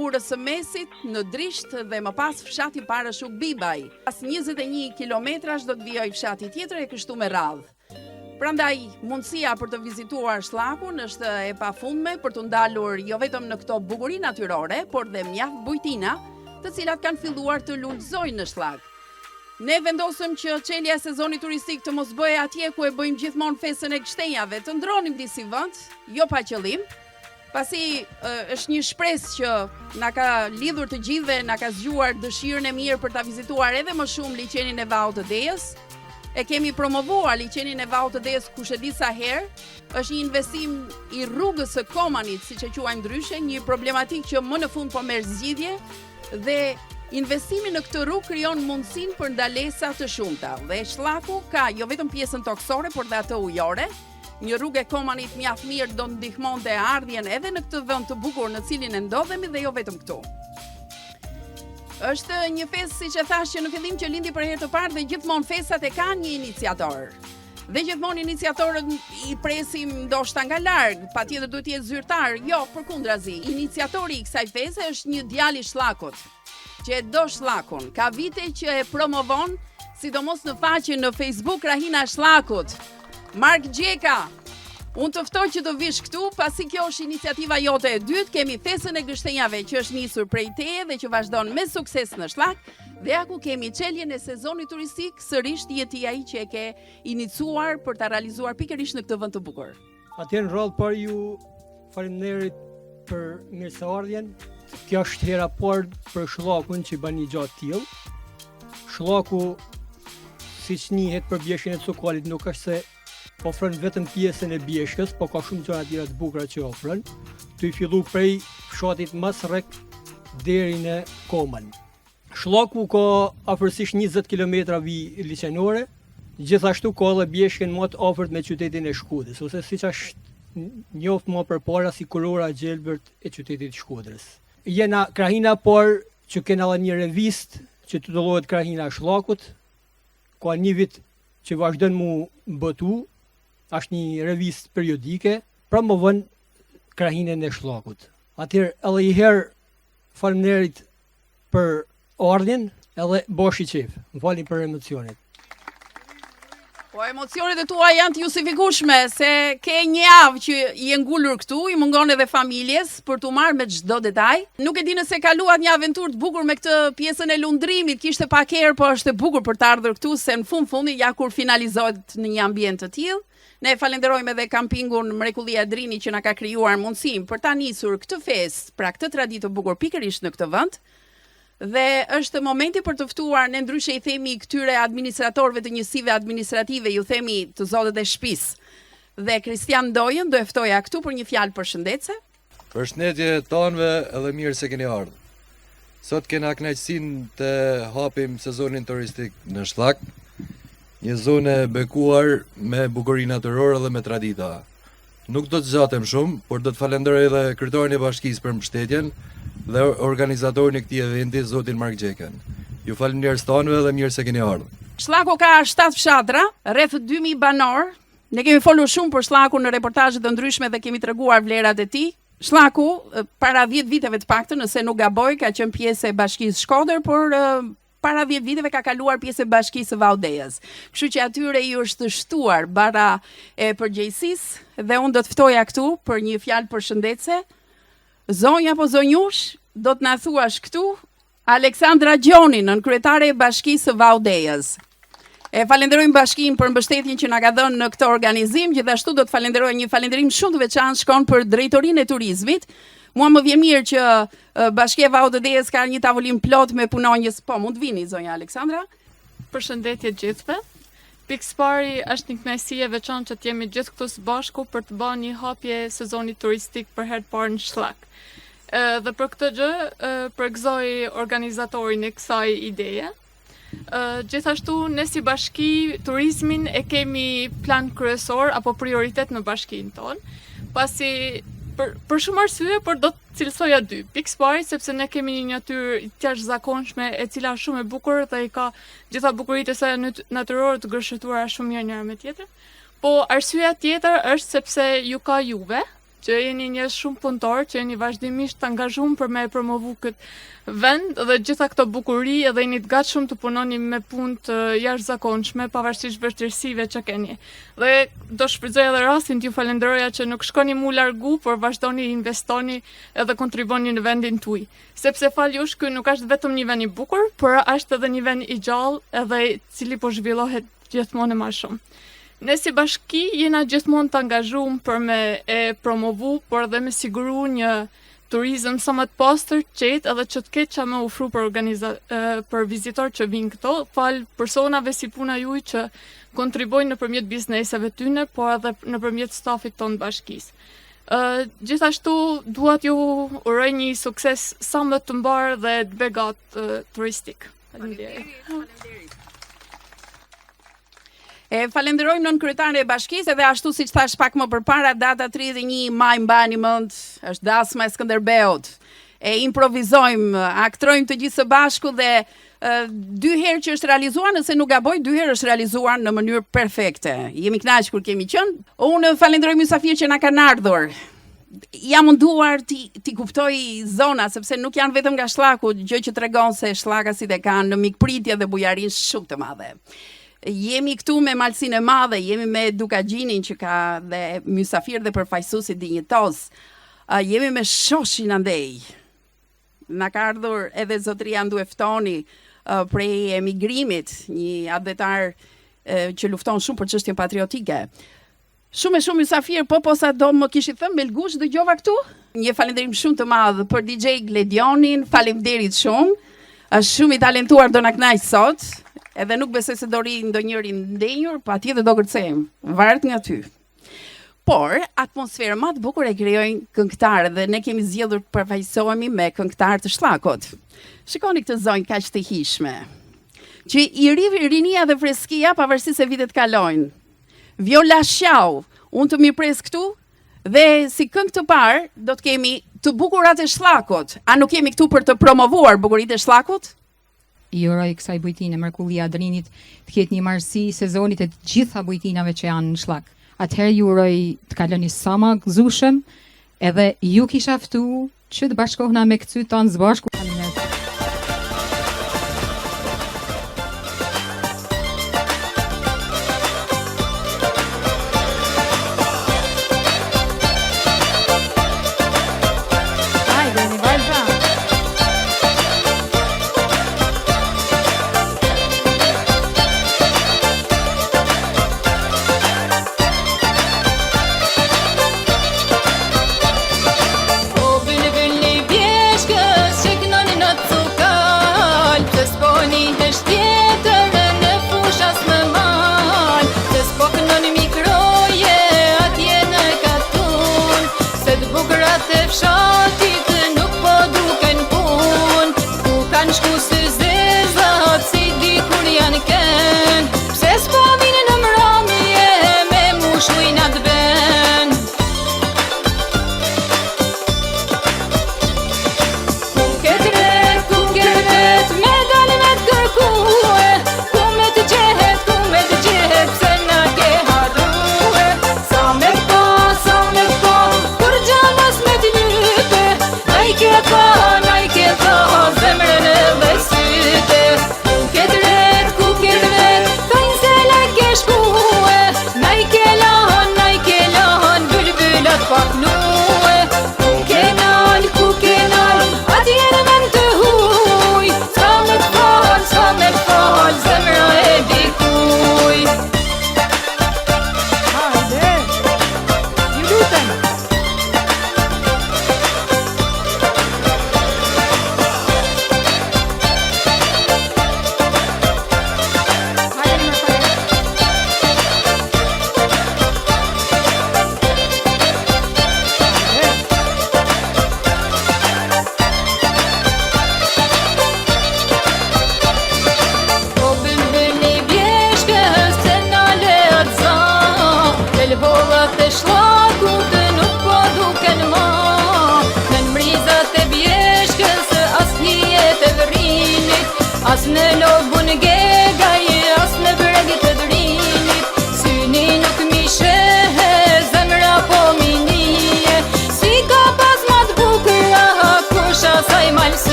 urës së mesit në Drisht dhe më pas fshati para Shuk Bibaj. Pas 21 kilometrash do të vijoj fshati tjetër e kështu me radhë. Prandaj mundësia për të vizituar Shllakun është e pafundme për të ndalur jo vetëm në këto bukuri natyrore, por dhe mjaft bujtina, të cilat kanë filluar të lulëzojnë në Shllak. Ne vendosëm që çelja e sezonit turistik të mos bëhe atje ku e bëjmë gjithmonë festën e gështenjave, të ndronim disi vend, jo pa qëllim, pasi është një shpresë që na ka lidhur të gjithëve, na ka zgjuar dëshirën e mirë për ta vizituar edhe më shumë liçenin e Vaut të Dejës. E kemi promovuar liçenin e Vaut të Dejës kush e di sa herë. Është një investim i rrugës së Komanit, siç e quajmë ndryshe, një problematikë që më në fund po merr zgjidhje dhe investimi në këtë rrugë krijon mundësinë për ndalesa të shumta. Dhe Shllaku ka jo vetëm pjesën toksore, por dhe atë ujore. Një rrugë e Komanit mjaft mirë do ndihmonte ardhjen edhe në këtë vend të bukur në cilin e ndodhemi dhe jo vetëm këtu. Është një festë, siç e thash, që në fillim që lindi për herë të parë dhe gjithmonë festat e kanë një iniciator. Dhe gjithmonë iniciatorët i presim ndoshta nga larg, patjetër duhet të jetë zyrtar. Jo, përkundrazi, iniciatori i kësaj feste është një djalë i Shllakut, që e do Shllakun. Ka vite që e promovon, sidomos në faqen në Facebook Rahina Shllakut. Mark Gjeka. Unë të ftoj që të vish këtu, pasi kjo është iniciativa jote e dytë, kemi festën e gështenjave që është nisur prej teje dhe që vazhdon me sukses në Shlak, dhe aku kemi çeljen e sezonit turistik, sërish ti ai që e ke inicuar për ta realizuar pikërisht në këtë vend të bukur. Atje në rrollë për ju faleminderit për mirëseardhjen. Kjo është hera parë për Shlakun që bën një gjatë tillë. Shlaku, siç njihet për bjeshjen e Cokalit, nuk është se ofron vetëm pjesën e bjeshkës, po ka shumë gjëra tjera të bukura që ofron. Tu i fillu prej fshatit Masrek deri në Komën. Shlaku ka afërsisht 20 km vijë liçenore, gjithashtu ka edhe bjeshken më të afërt me qytetin e Shkodrës, ose siç është njoft më përpara si kurora gjelbërt e qytetit Shkodrës. Jena krahina por që kena edhe një revistë që titullohet Krahina e Shlakut, ka një vit që vazhdon mu botu, është një revistë periodike, promovon krahinën e Shlakut. Atëherë edhe i herë faleminderit për ardhjen, edhe bosh i qef. Më falni për emocionet. Po emocionet e tua janë të justifikueshme, se ke një javë që i e ngullur këtu, i mungon edhe familjes për t'u marrë me çdo detaj. Nuk e di nëse kaluat një aventurë të bukur me këtë pjesën e lundrimit, kishte pak erë, po është e bukur për të ardhur këtu, se në fundi ja kur finalizohet në një ambient të tillë. Ne falenderojmë edhe kampingun Mrekullia e Drinit që na ka krijuar mundësinë për ta nisur këtë festë, pra këtë traditë të bukur pikërisht në këtë vend. Dhe është momenti për të ftuar, ne ndryshe i themi këtyre administratorëve të njësive administrative, ju themi të zotët e shtëpisë. Dhe Kristian Dojën do e ftoja këtu për një fjalë përshëndetse. Përshëndetje tanëve, edhe mirë se keni ardhur. Sot kena kënaqësinë të hapim sezonin turistik në Shlak, një zonë e bekuar me bukuri natyrore dhe me tradita. Nuk do të zgjatem shumë, por do të falenderoj edhe kryetarin e bashkisë për mbështetjen dhe organizatorin e këtij eventi, zotin Mark Gjeken. Ju faleminderit tanëve dhe mirë se keni ardhur. Shlaku ka 7 fshatra, rreth 2000 banor. Ne kemi folur shumë për Shlakun në reportazhe të ndryshme dhe kemi treguar vlerat e tij. Shlaku para 10 viteve të paktën, nëse nuk gaboj, ka qenë pjesë e Bashkisë Shkodër, por para 10 viteve ka kaluar pjesë e Bashkisë së Valdejës. Kështu që atyre i është shtuar bara e përgjegjësisë dhe unë do të ftoja këtu për një fjalë përshëndetse. Zonja apo zonjush, do të na thuash këtu Aleksandra Gjoni, nën kryetare e Bashkisë së Valdejës. E falenderojmë bashkinë për mbështetjen që na ka dhënë në këtë organizim, gjithashtu do të falenderoj një falënderim shumë të veçantë shkon për drejtorinë e turizmit. Mua më vjen mirë që Bashkia e Valdejës ka një tavolinë plot me punonjës. Po, mund të vini zonja Aleksandra. Përshëndetje gjithëve. Pikëpari është një kënaqësi e veçantë që të jemi gjithë këtu së bashku për të bërë një hapje sezonit turistik për herë të parë në Shlak. Dhe për këtë gjë përgëzoj organizatorin e kësaj ideje. Gjithashtu ne si bashki turizmin e kemi plan kryesor apo prioritet në bashkinë tonë, pasi për shumë arsye, por do të cilësoja 2. Pikëpari sepse ne kemi një natyrë të jashtëzakonshme e cila është shumë e bukur dhe i ka gjitha bukuritë e saj natyrore të gërshëtuara shumë mirë njëra me tjetrën. Po arsyeja tjetër është sepse ju ka juve, që jeni njerëz shumë punëtor, që jeni vazhdimisht të angazhuar për me promovu këtë vend dhe gjitha këto bukuri edhe jeni të gatshëm të punoni me punë të jashtëzakonshme pavarësisht vështirësive që keni. Dhe do shfrytëzoj edhe rastin t'ju falenderoja që nuk shkoni mu largu, por vazhdoni investoni edhe kontriboni në vendin tuaj. Sepse fal jush, ky nuk është vetëm një vend i bukur, por është edhe një vend i gjallë edhe i cili po zhvillohet gjithmonë më shumë. Ne si bashki jena gjithmonë të angazhuar për me e promovu, por edhe me siguru një turizëm sa më të pastër, qetë edhe që të ketë që me ofru për vizitor që vinë këto, fal personave si puna juaj që kontribojnë nëpërmjet bizneseve tyne, por edhe nëpërmjet stafit tonë bashkisë. Gjithashtu duat ju uroj një sukses sa më të mbar dhe të begat turistik. Faleminderit. Falenderojmë nën kryetare e bashkisë edhe ashtu siç thash pak më përpara, data 31 maj mbani mend, është dasma e Skënderbeut. E improvizojmë, aktrojmë të gjithë së bashku dhe 2 herë që është realizuar, nëse nuk gaboj, 2 herë është realizuar në mënyrë perfekte. Jemi kënaqur kur kemi qenë. Unë falenderoj mysafir që na kanë ardhur. Jam munduar ti kuptoj zona, sepse nuk janë vetëm nga Shlaku, gjë që tregon se shlakasit e kanë në mikpritje dhe bujarinë shumë të madhe. Jemi këtu me Malsinë e Madhe, jemi me Dukagjinin që ka dhe mysafir dhe përfaqësuesi dinjitoz. Jemi me shoshin andej. Na ka ardhur edhe zotria Ndu Eftoni prej emigrimit, një atletar që lufton shumë për çështjen patriotike. Shumë mysafir, po sa do më kishit thënë Melgush dëgjova këtu. Një falënderim shumë të madh për DJ Gledionin, faleminderit shumë. Është shumë i talentuar, do na kënaq sot. Edhe nuk besoj se do ri ndonjëri ndenjur, patjetër do kërcejmë, varet nga ty. Por, atmosferën më të bukur e krijojnë këngëtarët dhe ne kemi zgjedhur të përfaqësohemi me këngëtarë të Shllakut. Shikoni këtë zonjë kaq të hishme, që i rinia dhe freskia pavarësisht se vitet kalojnë. Viola Shau, unë të mirëpres këtu dhe si këngë të parë do të kemi Të bukurat e Shllakut. A nuk jemi këtu për të promovuar bukuritë e Shllakut? I uroj kësaj bujtine Mrekullia Adrinit të ketë një marrësi sezonit e të gjitha bujtinave që janë në Shllak. Atëherë ju uroj të kaloni sa më gëzueshëm, edhe ju kisha ftu që të bashkohna me këtë tonë së bashku.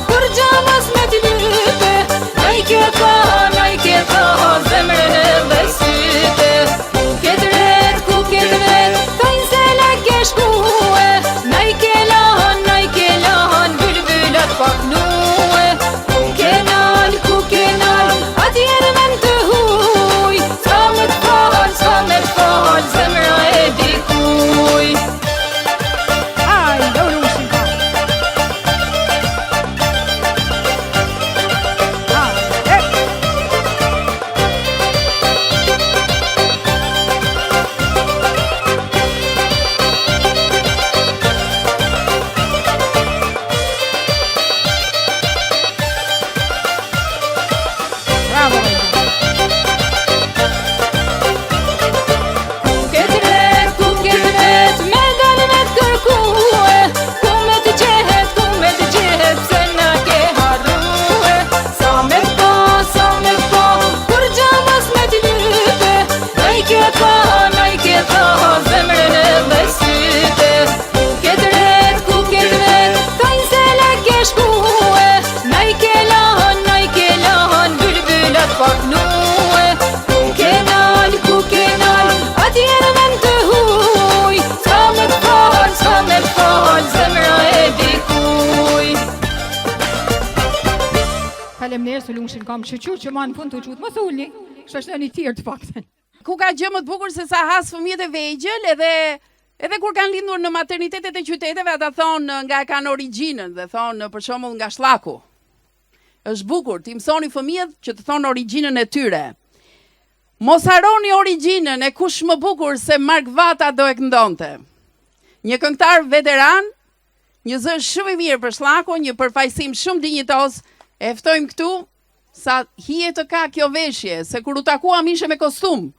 Kur gjamas me njerëz të lumshin, kam shoqur që ma në fund të qut, mos ulni, kështu është një tjerë të paktën. Ku ka gjë më të bukur se sa has fëmijët e vegjël, edhe kur kanë lindur në maternitetet e qyteteve, ata thonë nga e kanë origjinën dhe thonë për shembull nga Shllaku. Është bukur, ti mësoni fëmijët që të thonë origjinën e tyre. Mos harroni origjinën e kush më bukur se Mark Vata do e këndonte. Një këngëtar veteran, një zë shumë i mirë për Shllakun, një përfaqësim shumë dinjitoz. E ftojmë këtu sa hije të ka kjo veshje, se kur u takuam ishe me kostum.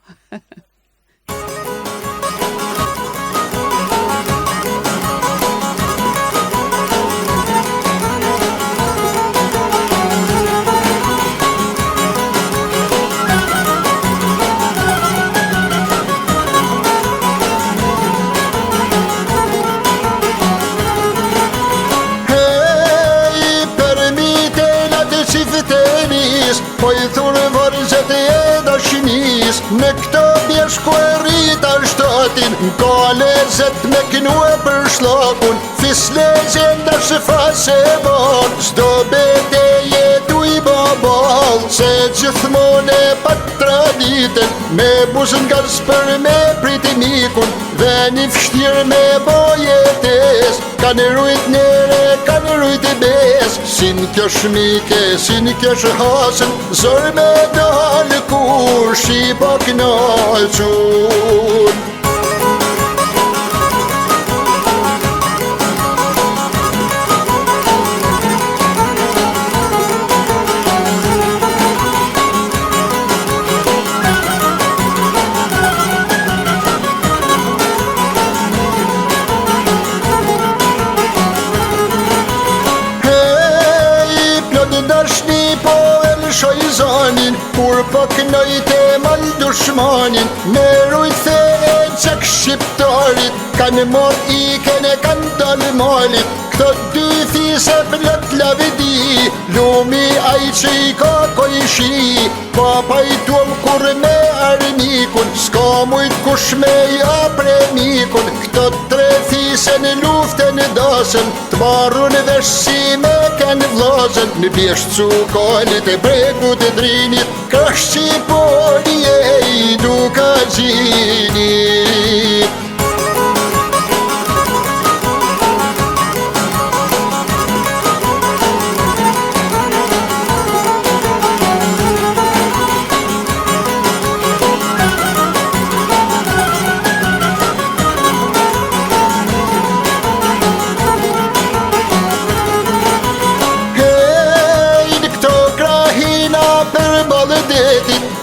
Po i thurë vërgjët e dashinis, në këto bjeshku e rita shtatin, ka lezet me kinu e për Shllakun, fis lezenda shëfase ban, zdo bete jetu i babal, se gjithmone pat traditen, me buzën gaz për me priti mikun, dhe një fështirë me bojetes, kanë rujt nere, kanë rujt i bes, sin kjo shmike, sin kjo shëhasën, zër me dalë kur shqipa knaqun. Kur po kënojt e mal dushmanin, me rujt the e qak shqiptarit, kanë mor i kene kanë dalë malit, këto dy thise plët lavedi, lumi aj që i ka kojshi, papa i tuam kur me armikun, s'ka mujt kush me ja premikun, këto tre thise në luftën e dasën, të marrun vesh si me kanë vlazën, në bjesht cukalit e bregut e drinit, krash qiponi e i duka gjinit.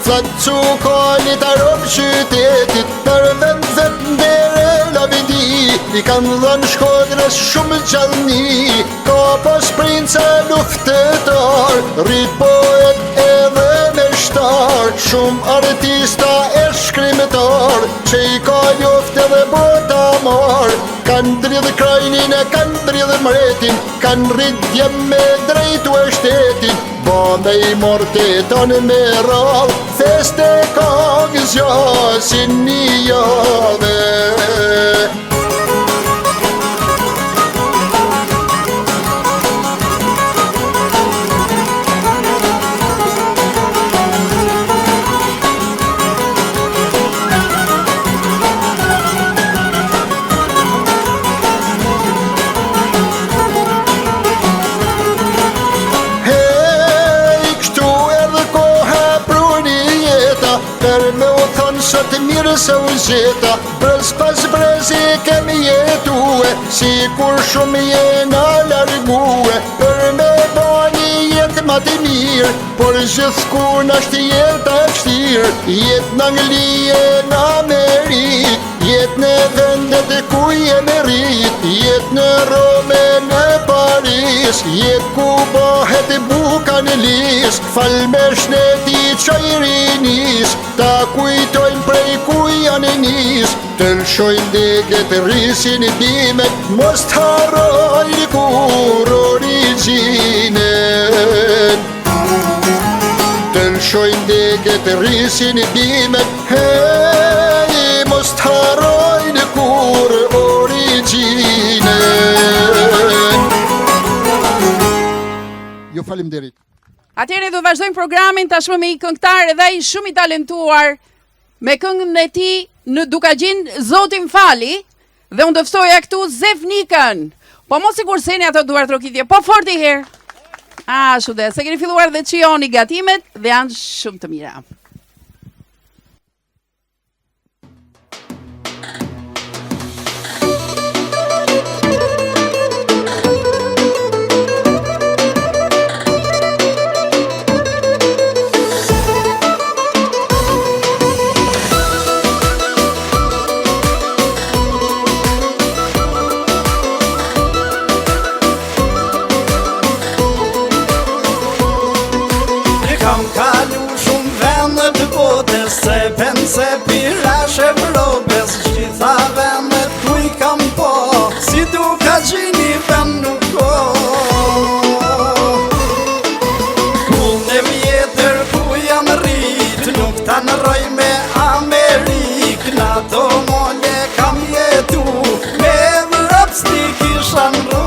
Thatë cukalit arop qytetit, për vend vet ndere lavidi, i kanë dhënë Shkodrës shumë gjallni, ka pas prince luftetar, rrit poet edhe me shtar, shumë artista e shkrimtar, që i ka luft edhe bota mar, kanë dridhë krajnin e kanë dridhë mretin, kanë rrit djem me drejtu e shtetin, bande i morte tonë me rall, feste kongë zjasin një jave. Sot mirë se u zeta, brez pas brezi kemi jetue, si kur shumë jena largue, për me bani jetë ma të mirë, por gjithkun ashtë jetë e fështirë, jetë në Anglije në Amerikë, jetë në vendet ku jemi rrit, jetë në Rome në Paris, jetë ku bëhet buka në lis, fal me shneti qajrinis, ta kujtojnë prej ku janë nis, të lëshojnë deket rrisin i bimet, mos të harrojnë kur origjinen. Të lëshojnë deket rrisin i bimet, hej, mos të harrojnë kur origjinen. Ju faleminderit. Atëherë do vazhdojmë programin tashmë me një këngëtar edhe ai shumë i talentuar me këngën e tij në Dukagjin Zoti m'fali dhe unë do ftoja këtu Zefnikën. Po mos sigurseni ato duar trokitje, po fort i herë. Shude, se keni filluar dhe çioni gatimet dhe janë shumë të mira. Se pense pirash Evropës, gjitha vendet ku I kam po, si Dukagjini vend nuk ko. Unë e vjetër ku jam rrit, nuk ta nëroj me Amerik, në ato mole kam jetu, me Evropës ti kisha nru.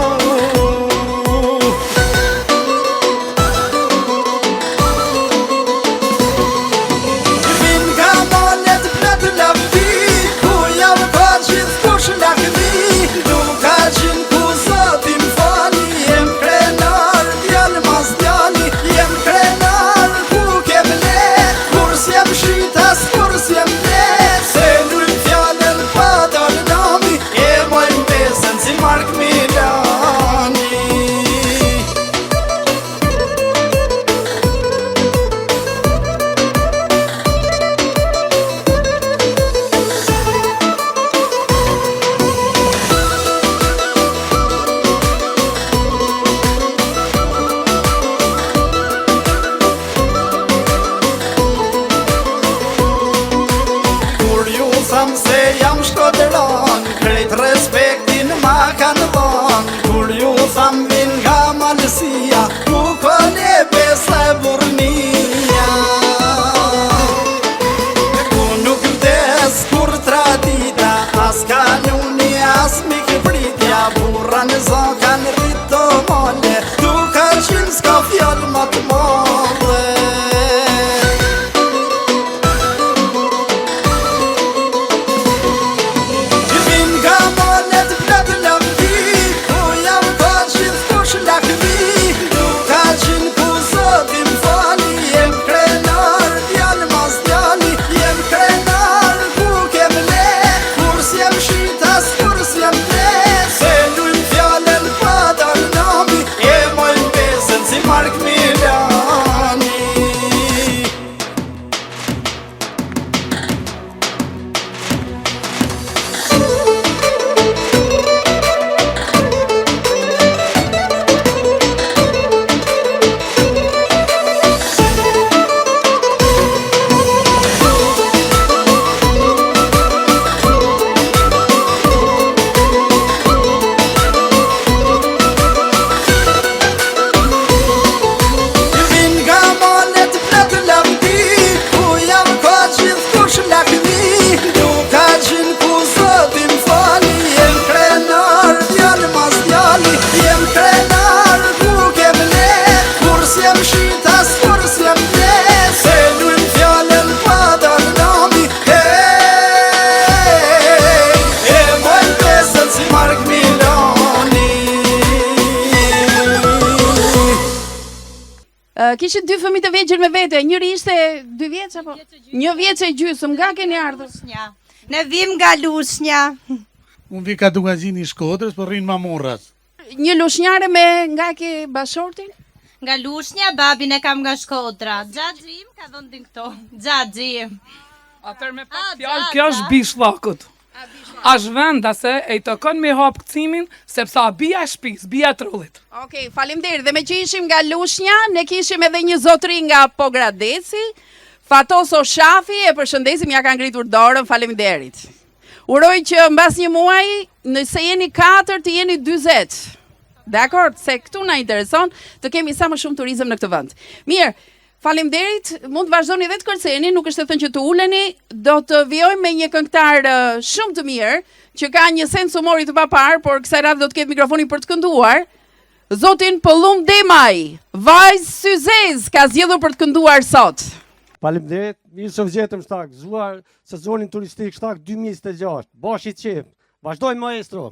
Kishin dy fëmijë të vegjël me vete, njëri ishte 2 vjeç apo 1 vjeç e gjysmë, nga keni ardhur? Ne vim nga Lushnja. Unë vi ka Dukagjini Shkodrës, por rrinë Mamurras. Një lushnjare me nga ke bashortin? Nga Lushnja, babin e kam nga Shkodra. Xhaxhim ka dhënë këto. Xhaxhim. Atëherë me pak fjalë, kjo është Bishllakut. Është vendase e I takon me hap kcimin sepse a bia e shtëpis, bia e trullit. Okej, faleminderit. Dhe me që ishim nga Lushnja, ne kishim edhe një zotëri nga Pogradeci, Fatoso Shafi, e përshëndesim, ja ka ngritur dorën, faleminderit. Uroj që mbas një muaji, nëse jeni 4 të jeni 40. Dakor, se këtu na intereson të kemi sa më shumë turizëm në këtë vend. Mirë. Faleminderit, mund të vazhdoni dhe të kërceni, nuk është të thënë që të uleni, do të vjojmë me një këngëtar shumë të mirë, që ka një sens humori të papar, por kësaj radhë do të ketë mikrofonin për të kënduar, zotin Pëllum Demaj, vajzë Syzez, ka zgjedhur për të kënduar sot. Faleminderit, mirë se vjetëm shtak, zuar sezonin turistik shtak 2026, bashkë i qep, vazhdoj maestro.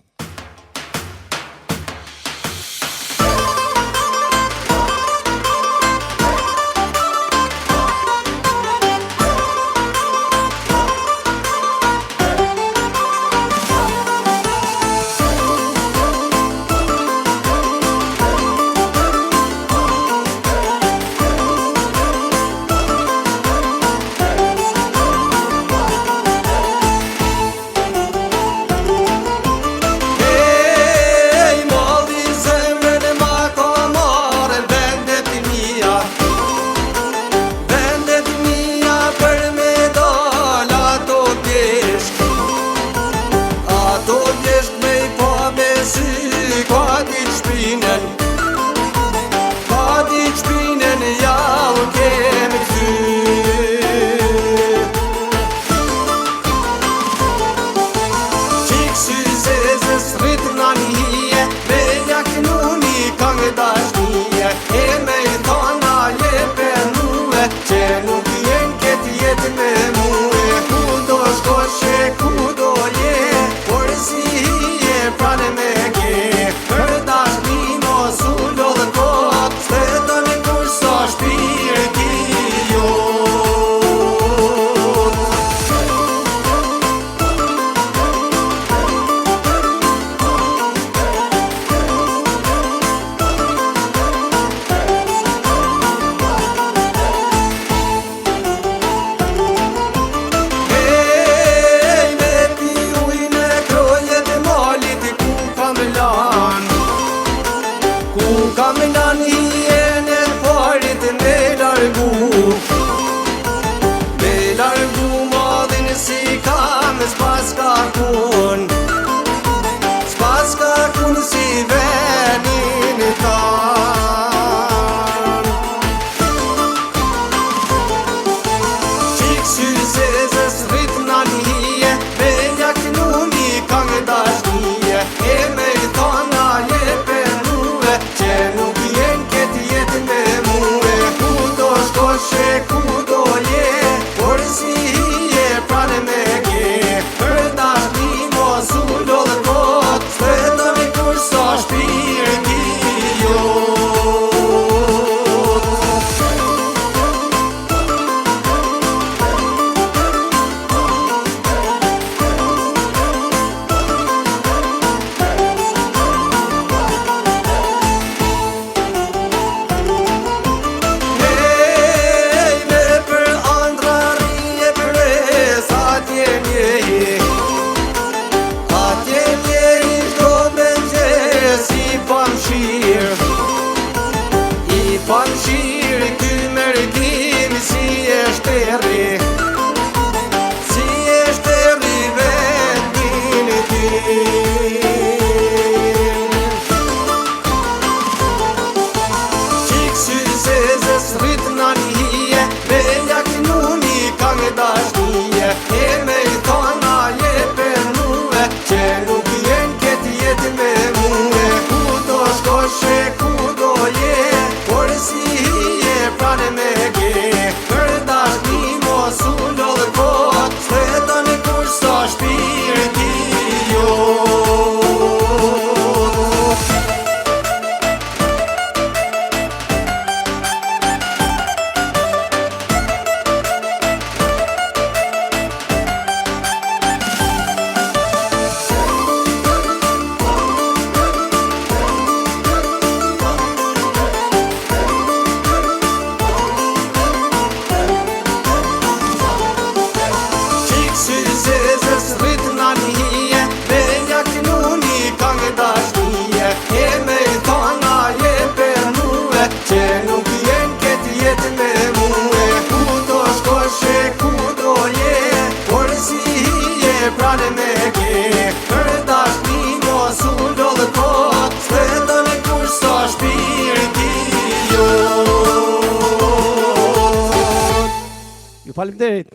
Faleminderit.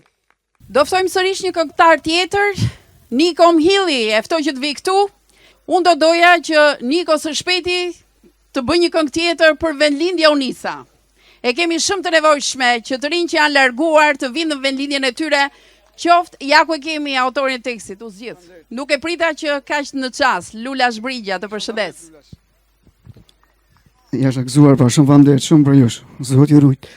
Do ftojmë sërish një këngëtar tjetër, Niko Mhilli, e ftoj që të vi këtu. Unë do doja që Niko së shpejti të bëj një këngë tjetër për vendlindja Unisa. E kemi shumë të nevojshme që të rinj që janë larguar të vinë në vendlindjen e tyre, qoftë ja ku e kemi autorin e tekstit, u zgjidh. Nuk e prita që kaq në ças, Lula Shbrigja të përshëndes. Ja është gëzuar pa shumë famderit, shumë për jush. Zoti ju rujt.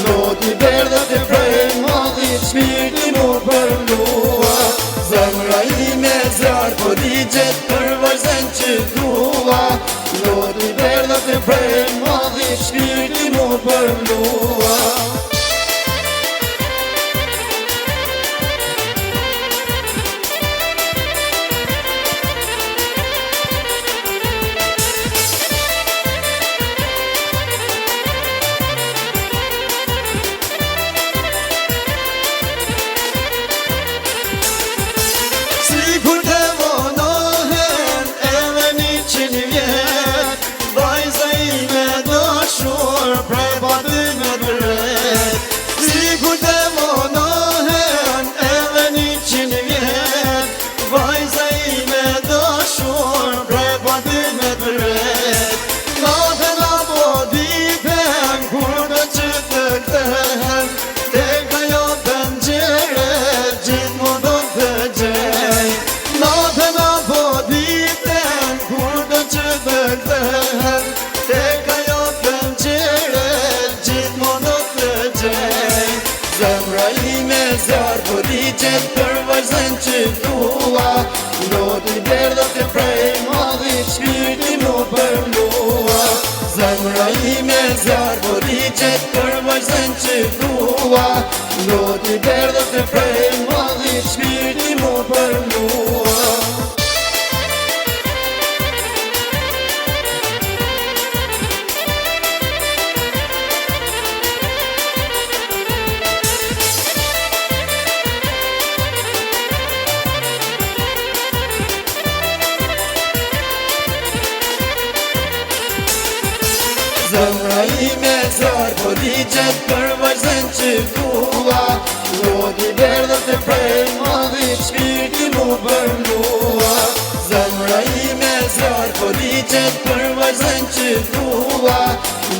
Loti berdhët e prej modhit, shpirti mu përlua. Zemra ime zjarë, po digjet për vazhden që dua. Loti berdhët e prej modhit, shpirti mu përlua. Loti berdhët e prej modhit, shpirti mu përlua. Zemra ime zjarë, po digjet për vazhden që dua. Loti berdhët e prej modhit, shpirti mu përlua. Zemra ime zjarë, po digjet për vazhden që dua. Loti berdhët e prej modhit, shpirti mu përlua. Zemra ime zjarë, po digjet për vazhden që dua.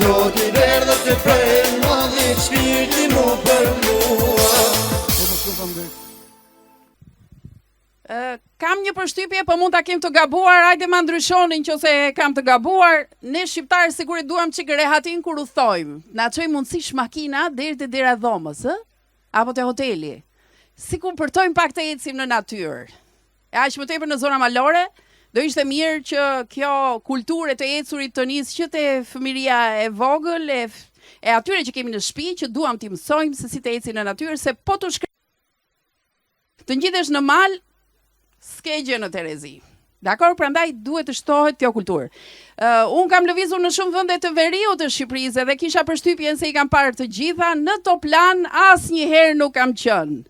Loti berdhët e prej modhit, shpirti mu përlua. Kam një përshtypje, po mund ta kem të gabuar, hajde ma ndryshonin nëse kam të gabuar. Ne shqiptarë sigurisht duam çik rehatin kur udhtojmë. Na çoj mundësish makina deri te dera e dhomës, ë? Apo te hoteli. Sikur përtojmë pak të ecim në natyrë. E aq më tepër në zona malore, do ishte mirë që kjo kulturë të ecurit të nisë që te fëmiria e vogël e atyre që kemi në shtëpi, që duam t'i mësojmë se si të ecin në natyrë, se po të ngjitesh në mal s'ke gjë në Terezi. Dakor, prandaj duhet të shtohet kjo kulturë. Unë kam lëvizur në shumë vende të veriut të Shqipërisë dhe kisha përshtypjen se i kam parë të gjitha, në Toplan asnjëherë nuk kam qenë.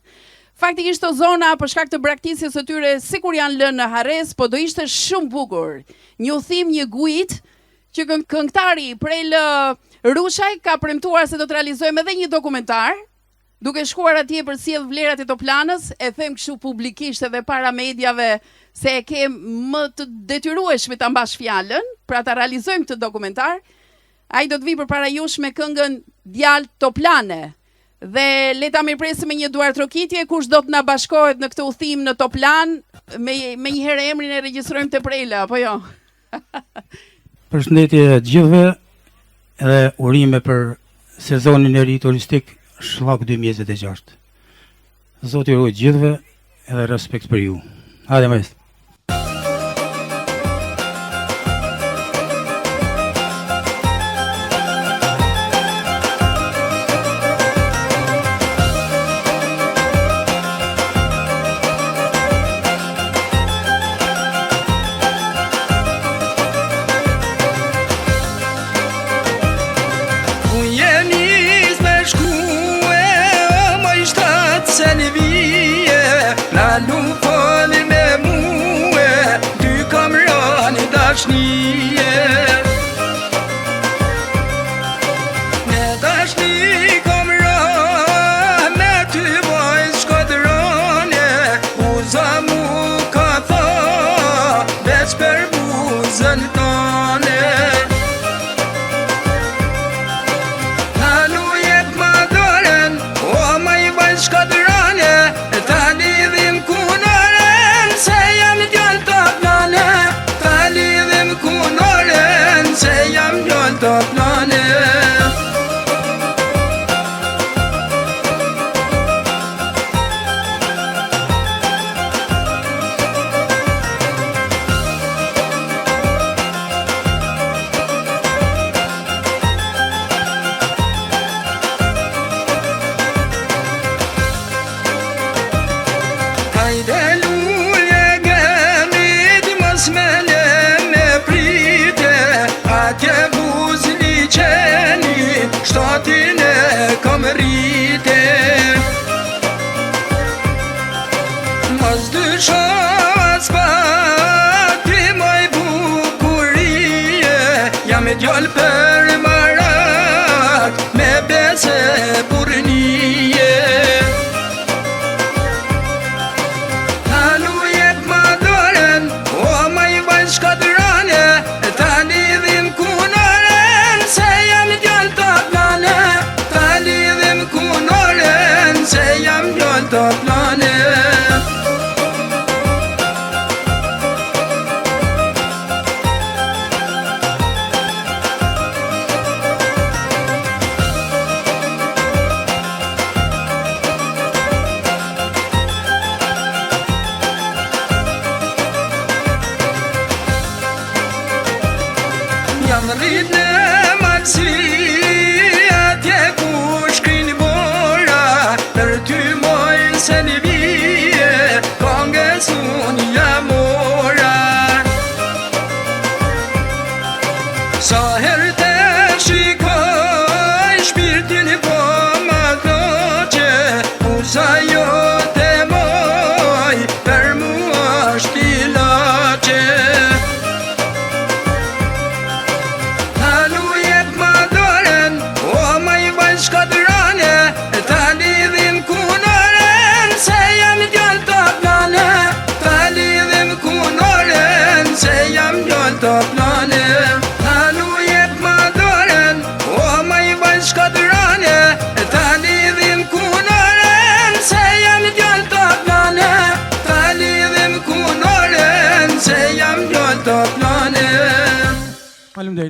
Faktikisht të zona për shkak të braktisjes së tyre sikur janë lënë në harres, po do ishte shumë bukur. Një udhim, një guit që këngëtari Prel Rushaj ka premtuar se do të realizojmë edhe një dokumentar. Duke shkuar atje për sjell vlerat e Toplanës, e them kështu publikisht edhe para mediave se e kem më të detyrueshme ta mbash fjalën, pra ta realizojmë këtë dokumentar. Ai do të vi përpara jush me këngën Djalë Toplane. Dhe le ta mirpresim me një duar trokitje, kush do të na bashkohet në këtë udhim në Toplan, me një herë emrin e regjistrojmë te Prela, apo jo? Përshëndetje gjithëve dhe urime për sezonin e ri turistik Shllak 2026. Zoti ju ruaj gjithëve edhe respekt për ju. Hajde maestro.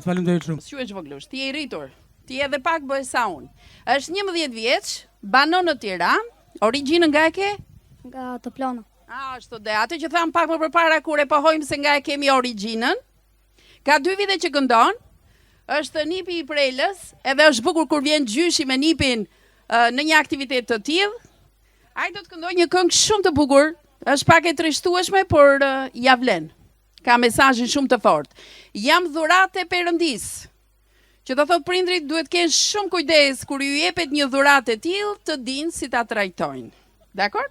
Faleminderit shumë. Quhesh voglush, ti je i rritur. Ti edhe pak bëj sa unë. Është 11 vjeç, banon në Tiranë. Origjinën nga e ke? Nga Toplana. Ashtu dhe atë që tham pak më përpara kur e pohojmë se nga e kemi origjinën. Ka 2 vite që këndon. Është nipi i Prelës, edhe është bukur kur vjen gjyshi me nipin në një aktivitet të tillë. Ai do të këndojë një këngë shumë të bukur. Është pak e trishtueshme, por ja vlen. Ka mesazhin shumë të fortë. Jam dhuratë e Perëndis. Që do thot prindrit duhet kenë shumë kujdes kur ju jepet një dhuratë e tillë të dinë si ta trajtojnë. Dakor?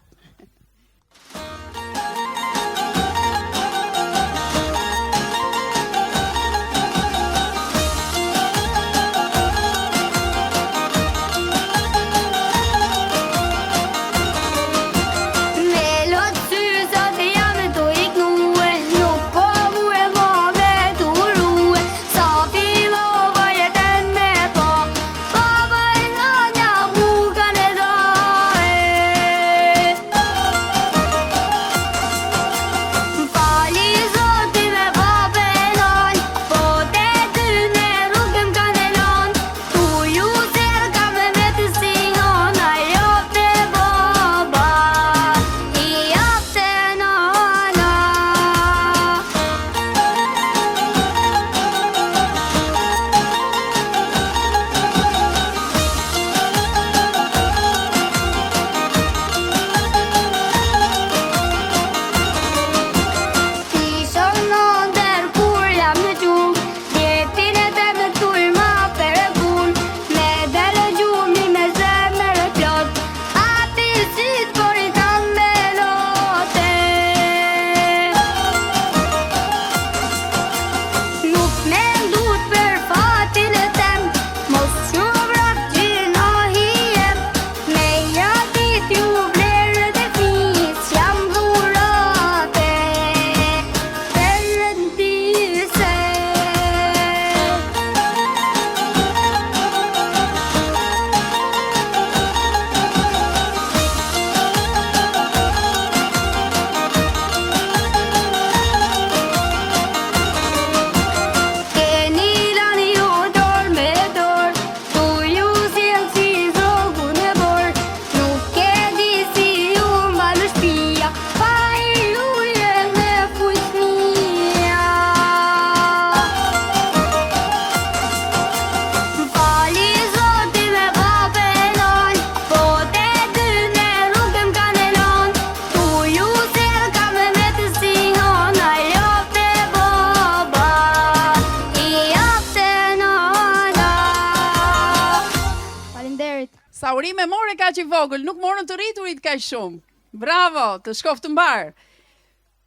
urime more kaq i vogël, nuk morën të rriturit kaq shumë. Bravo, të shkoftë mbar.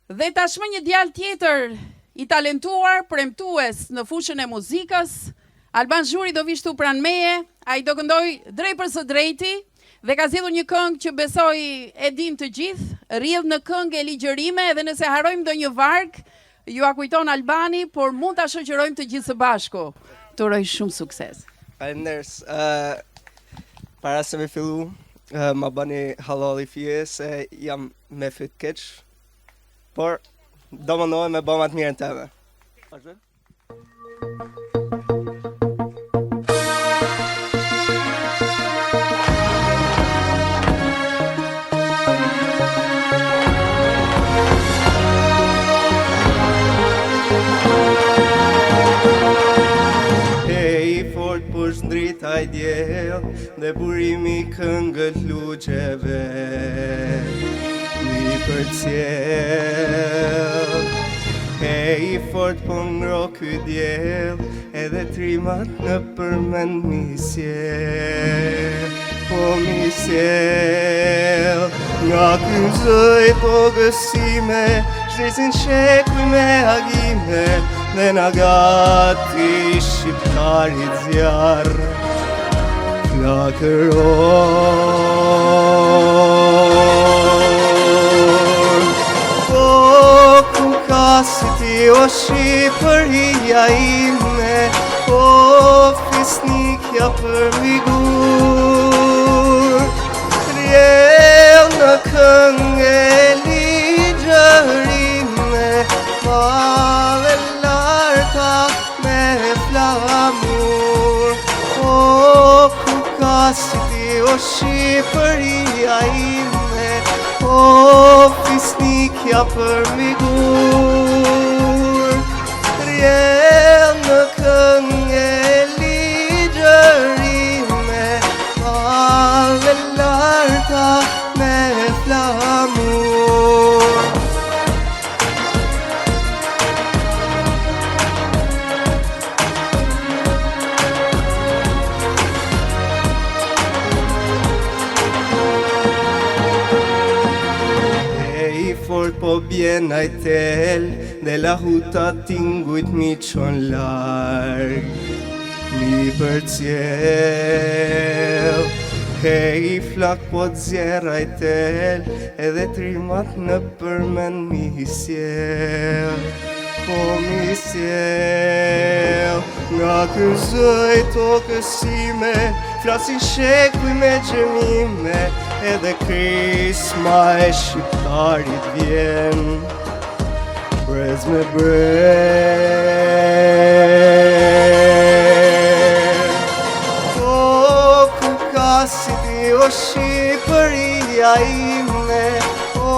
Dhe tashmë një djalë tjetër i talentuar, premtues në fushën e muzikës. Alban Zhuri do vi shtu pranë meje, ai do këndoj drejt për së drejti dhe ka zgjedhur një këngë që besoj e dim të gjithë, rrjedh në këngë e ligjërime dhe nëse harrojmë ndonjë varg, ju a kujton Albani, por mund ta shoqërojmë të gjithë së bashku. Të uroj shumë sukses. Faleminderit. Para se me fillu, ma bani halal i fije se jam me fyt keq, por do mundohem me bëma të mirën teme. Ndritaj djel dhe burimi këngët luqeve një për cjell. Hej fort po ngro ky djel edhe trimat në përmend mi sjell. Po mi sjell nga ky zëj togësime, shnesin shekuj me agime dhe na gati shqiptarit zjarë flakëror. Po ku ka si ti o Shqipëria ime, po fisnikja për migur, rjell në këngë e ligjërime, male larta me flamur. Po ku ka si ti o Shqipëria ime, po fisnikja për migur, rjell në këngë e ligjërime, male larta me flamur. Po bjen ai tel dhe la huta tingujt mi qon larg mi për cjell. Hej flak po t'zjer ai tel edhe trimat në përmend mi sjell. Po mi sjell nga ky zëj tokësime, flasin shekuj me gjemime, edhe krisma e shqiptarit vjen brez me brez. Po ku ka si ti o Shqipëria ime, po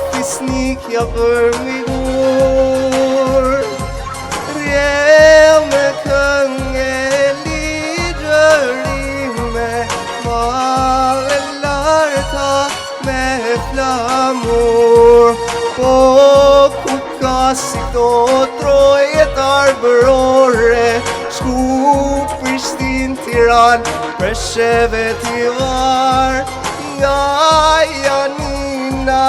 fisnikja për migur, rjell me këngë e ligjërime, male larta me flamur. Po ku ka si do trojet arbërore, shku Prishtin, Tiran, Presheve, Tivar, nga Janina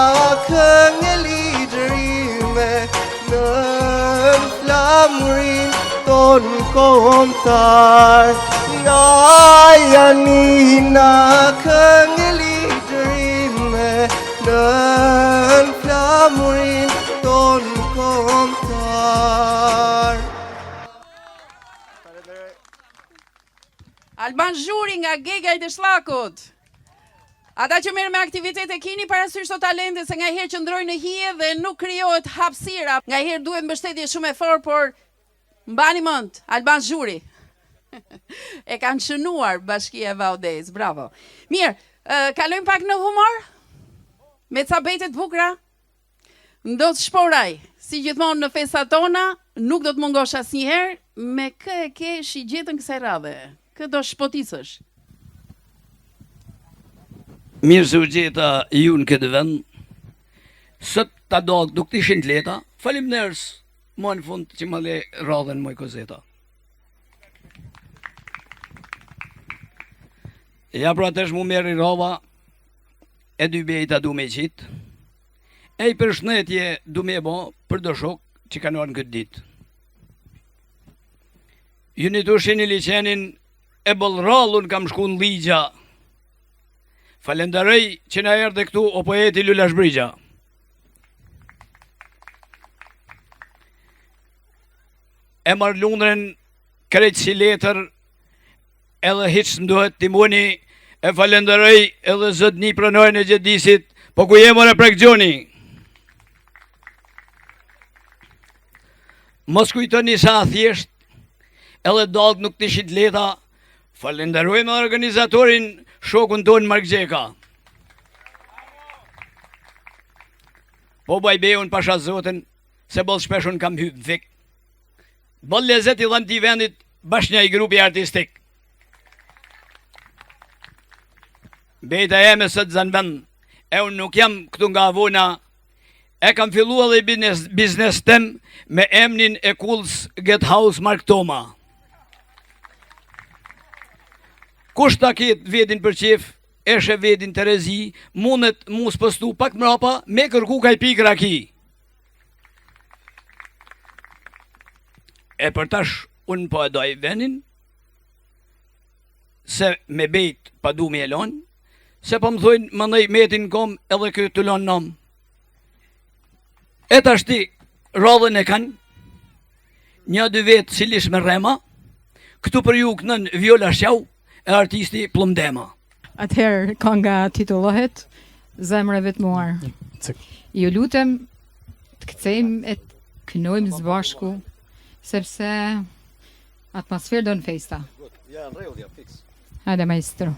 këngë e ligjërime, në flamurin ton kombëtar. Nga Janina këngë e ligjërime, në flamurin ton kombëtar. Alban Zhuri nga Gegajt e Shllakut. Ata që merren me aktivitete keni parasysh to talente se ngaherë qëndrojnë në hije dhe nuk krijohet hapësira. Ngaherë duhet mbështetje shumë e fortë, por mbani mend, Alban Zhuri. E kanë shënuar Bashkia e Vaudes, bravo. Mirë, kalojmë pak në humor? Me ca bejte të bukura? Ndo të shporaj, si gjithmonë në festat tona, nuk do të mungosh asnjëherë, me kë e ke shigjetën kësaj radhe. Kë do shpoticësh? Mirë se u gjeta ju në këtë vend. Sot ta do nuk të ishin të leta. Faleminderit mua në fund që më le radhen më kozeta. Ja pra tesh mu merri rova, e dy bejta du me qitë, e i përshëndetje du me bo për do shok që kanë orë në këtë ditë. Ju një të shini liqenin e Bollrallun kam shku në ligja. Falenderoj që na erdhe këtu o poeti Lula Shbrigja. E marrë Lundren krejt si letër, edhe hiç ndohet timoni, e falenderoj edhe zotni pronojnë e Gjedisit, po ku jemër e prek gjoni. Mos kujtoni sa thjesht, edhe dalg nuk të ishit leta, falenderojmë organizatorin shokun tonë Mark Gjeka. Po bajbeun pasha zoten, se bol shpeshun kam hyp vik. Bol lezet i dhan t'i vendit bashkë një grupi artistik. Bejta jeme së të zanë vend, e unë nuk jam këtu nga avona, e kam fillu edhe biznes tem me emnin e Kulls Get House Mark Toma. Kush ta ketë vedin për qef, eshe vedin Terezi, mundet mu s'postu pak mrapa me kërku kaj pik raki. E për tash unë po e doj venin, se me bejt pa du me elon, se po më thujnë më nëj metin kom edhe këtë të lonë nom. E tash ti rodhen e kanë, një dy vetë silish me rema, këtu për ju kënën Viola Shqau, e artisti Plumdema. Atëherë kënga titullohet Zemrave të muar. Ju lutem të kthejmë e të kënojmë së bashku, sepse atmosferë do në festa. Hajde maestro.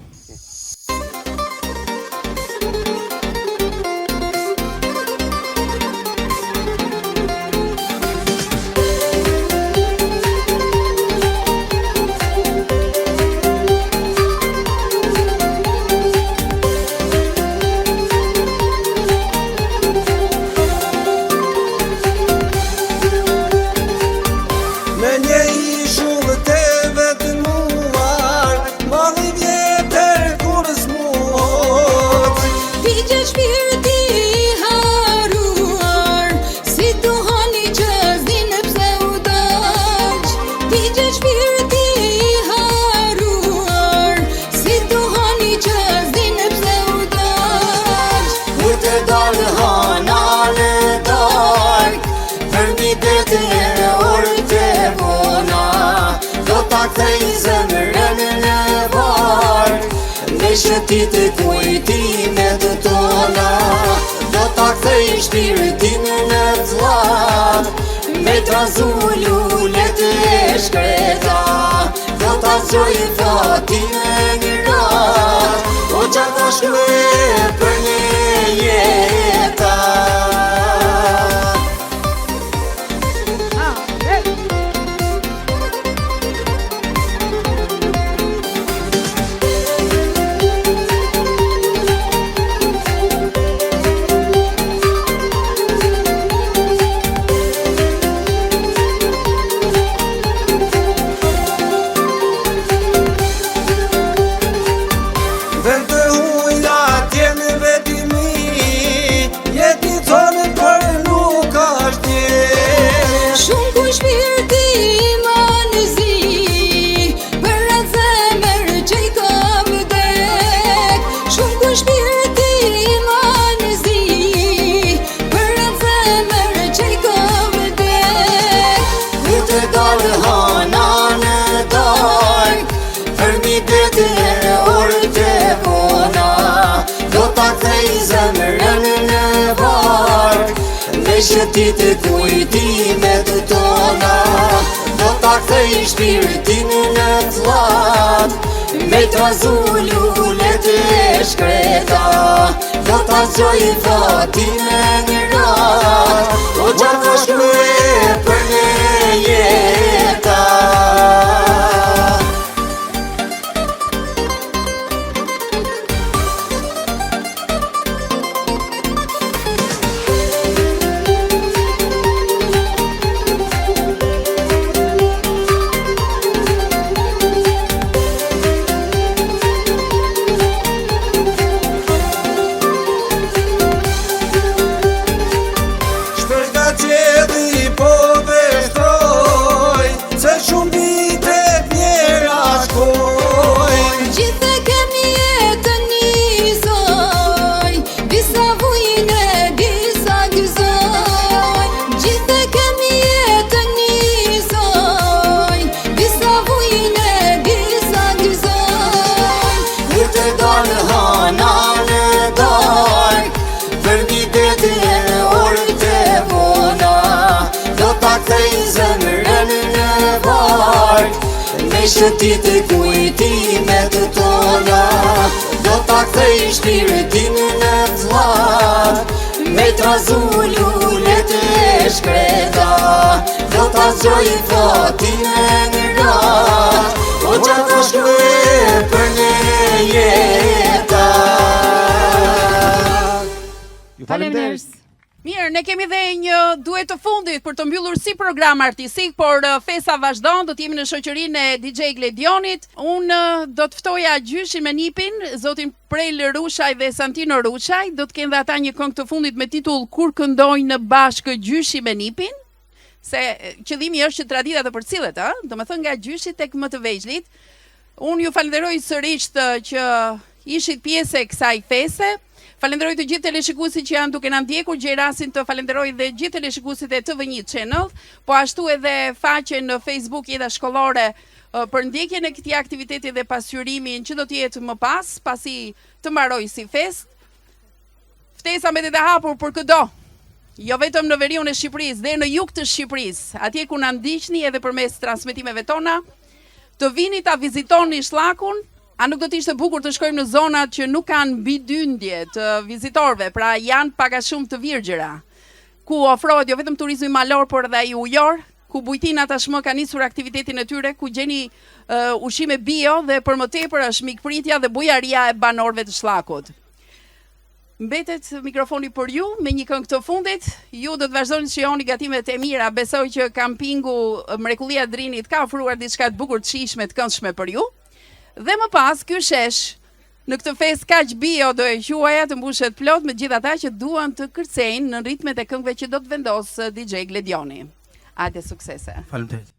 Ti të kujtime të tona, do ta kthej shpirtin në zlat, me trazu lullet e shkreta, do ta zgjoj fatin e një rat, o qatë shkruaj për një jeta. Ti të kujtime të tona, do ta kthej shpirtin në zlat, me trazu lullet e shkreta, do ta zgjoj fatin e një rat, o qatë shkruaj për një jeta. shëtit e kujtime të tona, do ta kthej shpirtin në vllak, me trazu lullet e shkreta, do ta zgjoj fatin e ngrat, o gjata shkruaj për një jeta. Faleminderit. Mirë, ne kemi dhe një duet të fundit për të mbyllur si program artistik, por festa vazhdon, do të jemi në shoqërinë e DJ Gledionit. Unë do të ftoja gjyshin me nipin, zotin Prel Rushaj dhe Santino Rushaj, do të kenë dhe ata një këngë të fundit me titull Kur këndojnë bashkë gjyshi me nipin, se qëllimi është që tradita të përcillet, do më thënë nga gjyshi tek më të vegjëlit. Unë ju falenderoj sërish që ishit pjesë e kësaj feste. Falenderoj të gjithë teleshikuesit që janë duke na ndjekur, gjej rastin të falenderoj dhe gjithë teleshikuesit e TV1 Channel, po ashtu edhe faqen në Facebook Jeta Shkollore për ndjekjen e këtij aktiviteti dhe pasqyrimin që do të jetë më pas, pasi të mbaroj si fest. Ftesa mbetet e hapur për çdo, jo vetëm në veriun e Shqipërisë, dhe në jug të Shqipërisë, atje ku na ndiqni edhe përmes transmetimeve tona, të vini ta vizitoni Shllakun. A nuk do të ishte bukur të shkojmë në zonat që nuk kanë mbi dyndje të vizitorëve, pra janë pak a shumë të virgjëra, ku ofrohet jo vetëm turizmi malor, por edhe ai ujor, ku bujtina tashmë ka nisur aktivitetin e tyre, ku gjeni ushqime bio dhe për më tepër është mikpritja dhe bujaria e banorëve të Shllakut. Mbetet mikrofoni për ju me një këngë të fundit. Ju do të vazhdoni të shihoni gatimet e mira. Besoj që kampingu Mrekullia e Drinit ka ofruar diçka të bukur, të shijshme, të këndshme për ju. Dhe më pas, ky shesh në këtë festë kaq bio do e quaja të mbushet plot me gjithë ata që duan të kërcejnë në ritmet e këngëve që do të vendos DJ Gledioni. Hajde suksese. Faleminderit.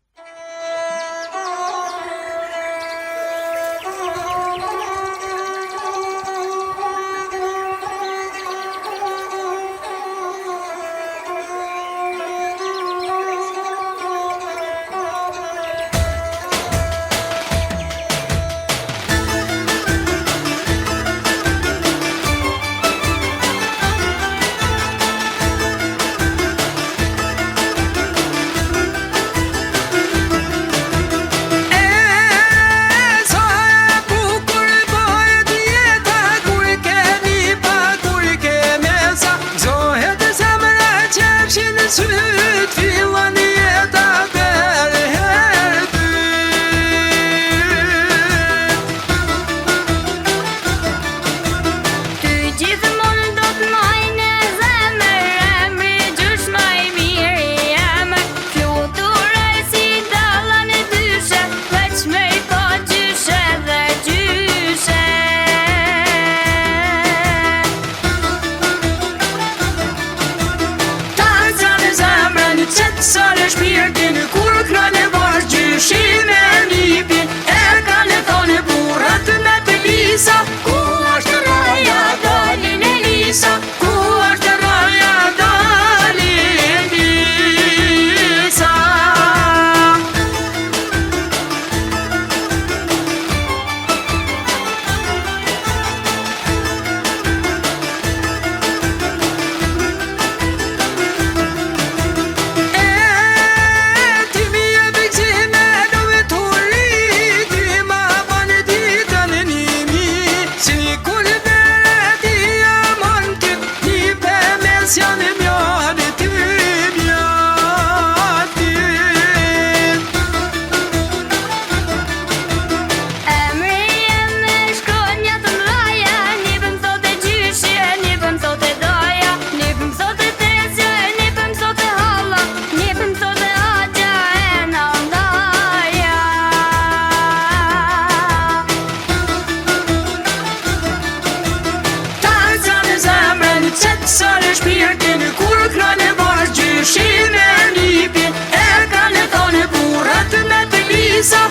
Shime nipin, e kanë thonë burrat me të lisa.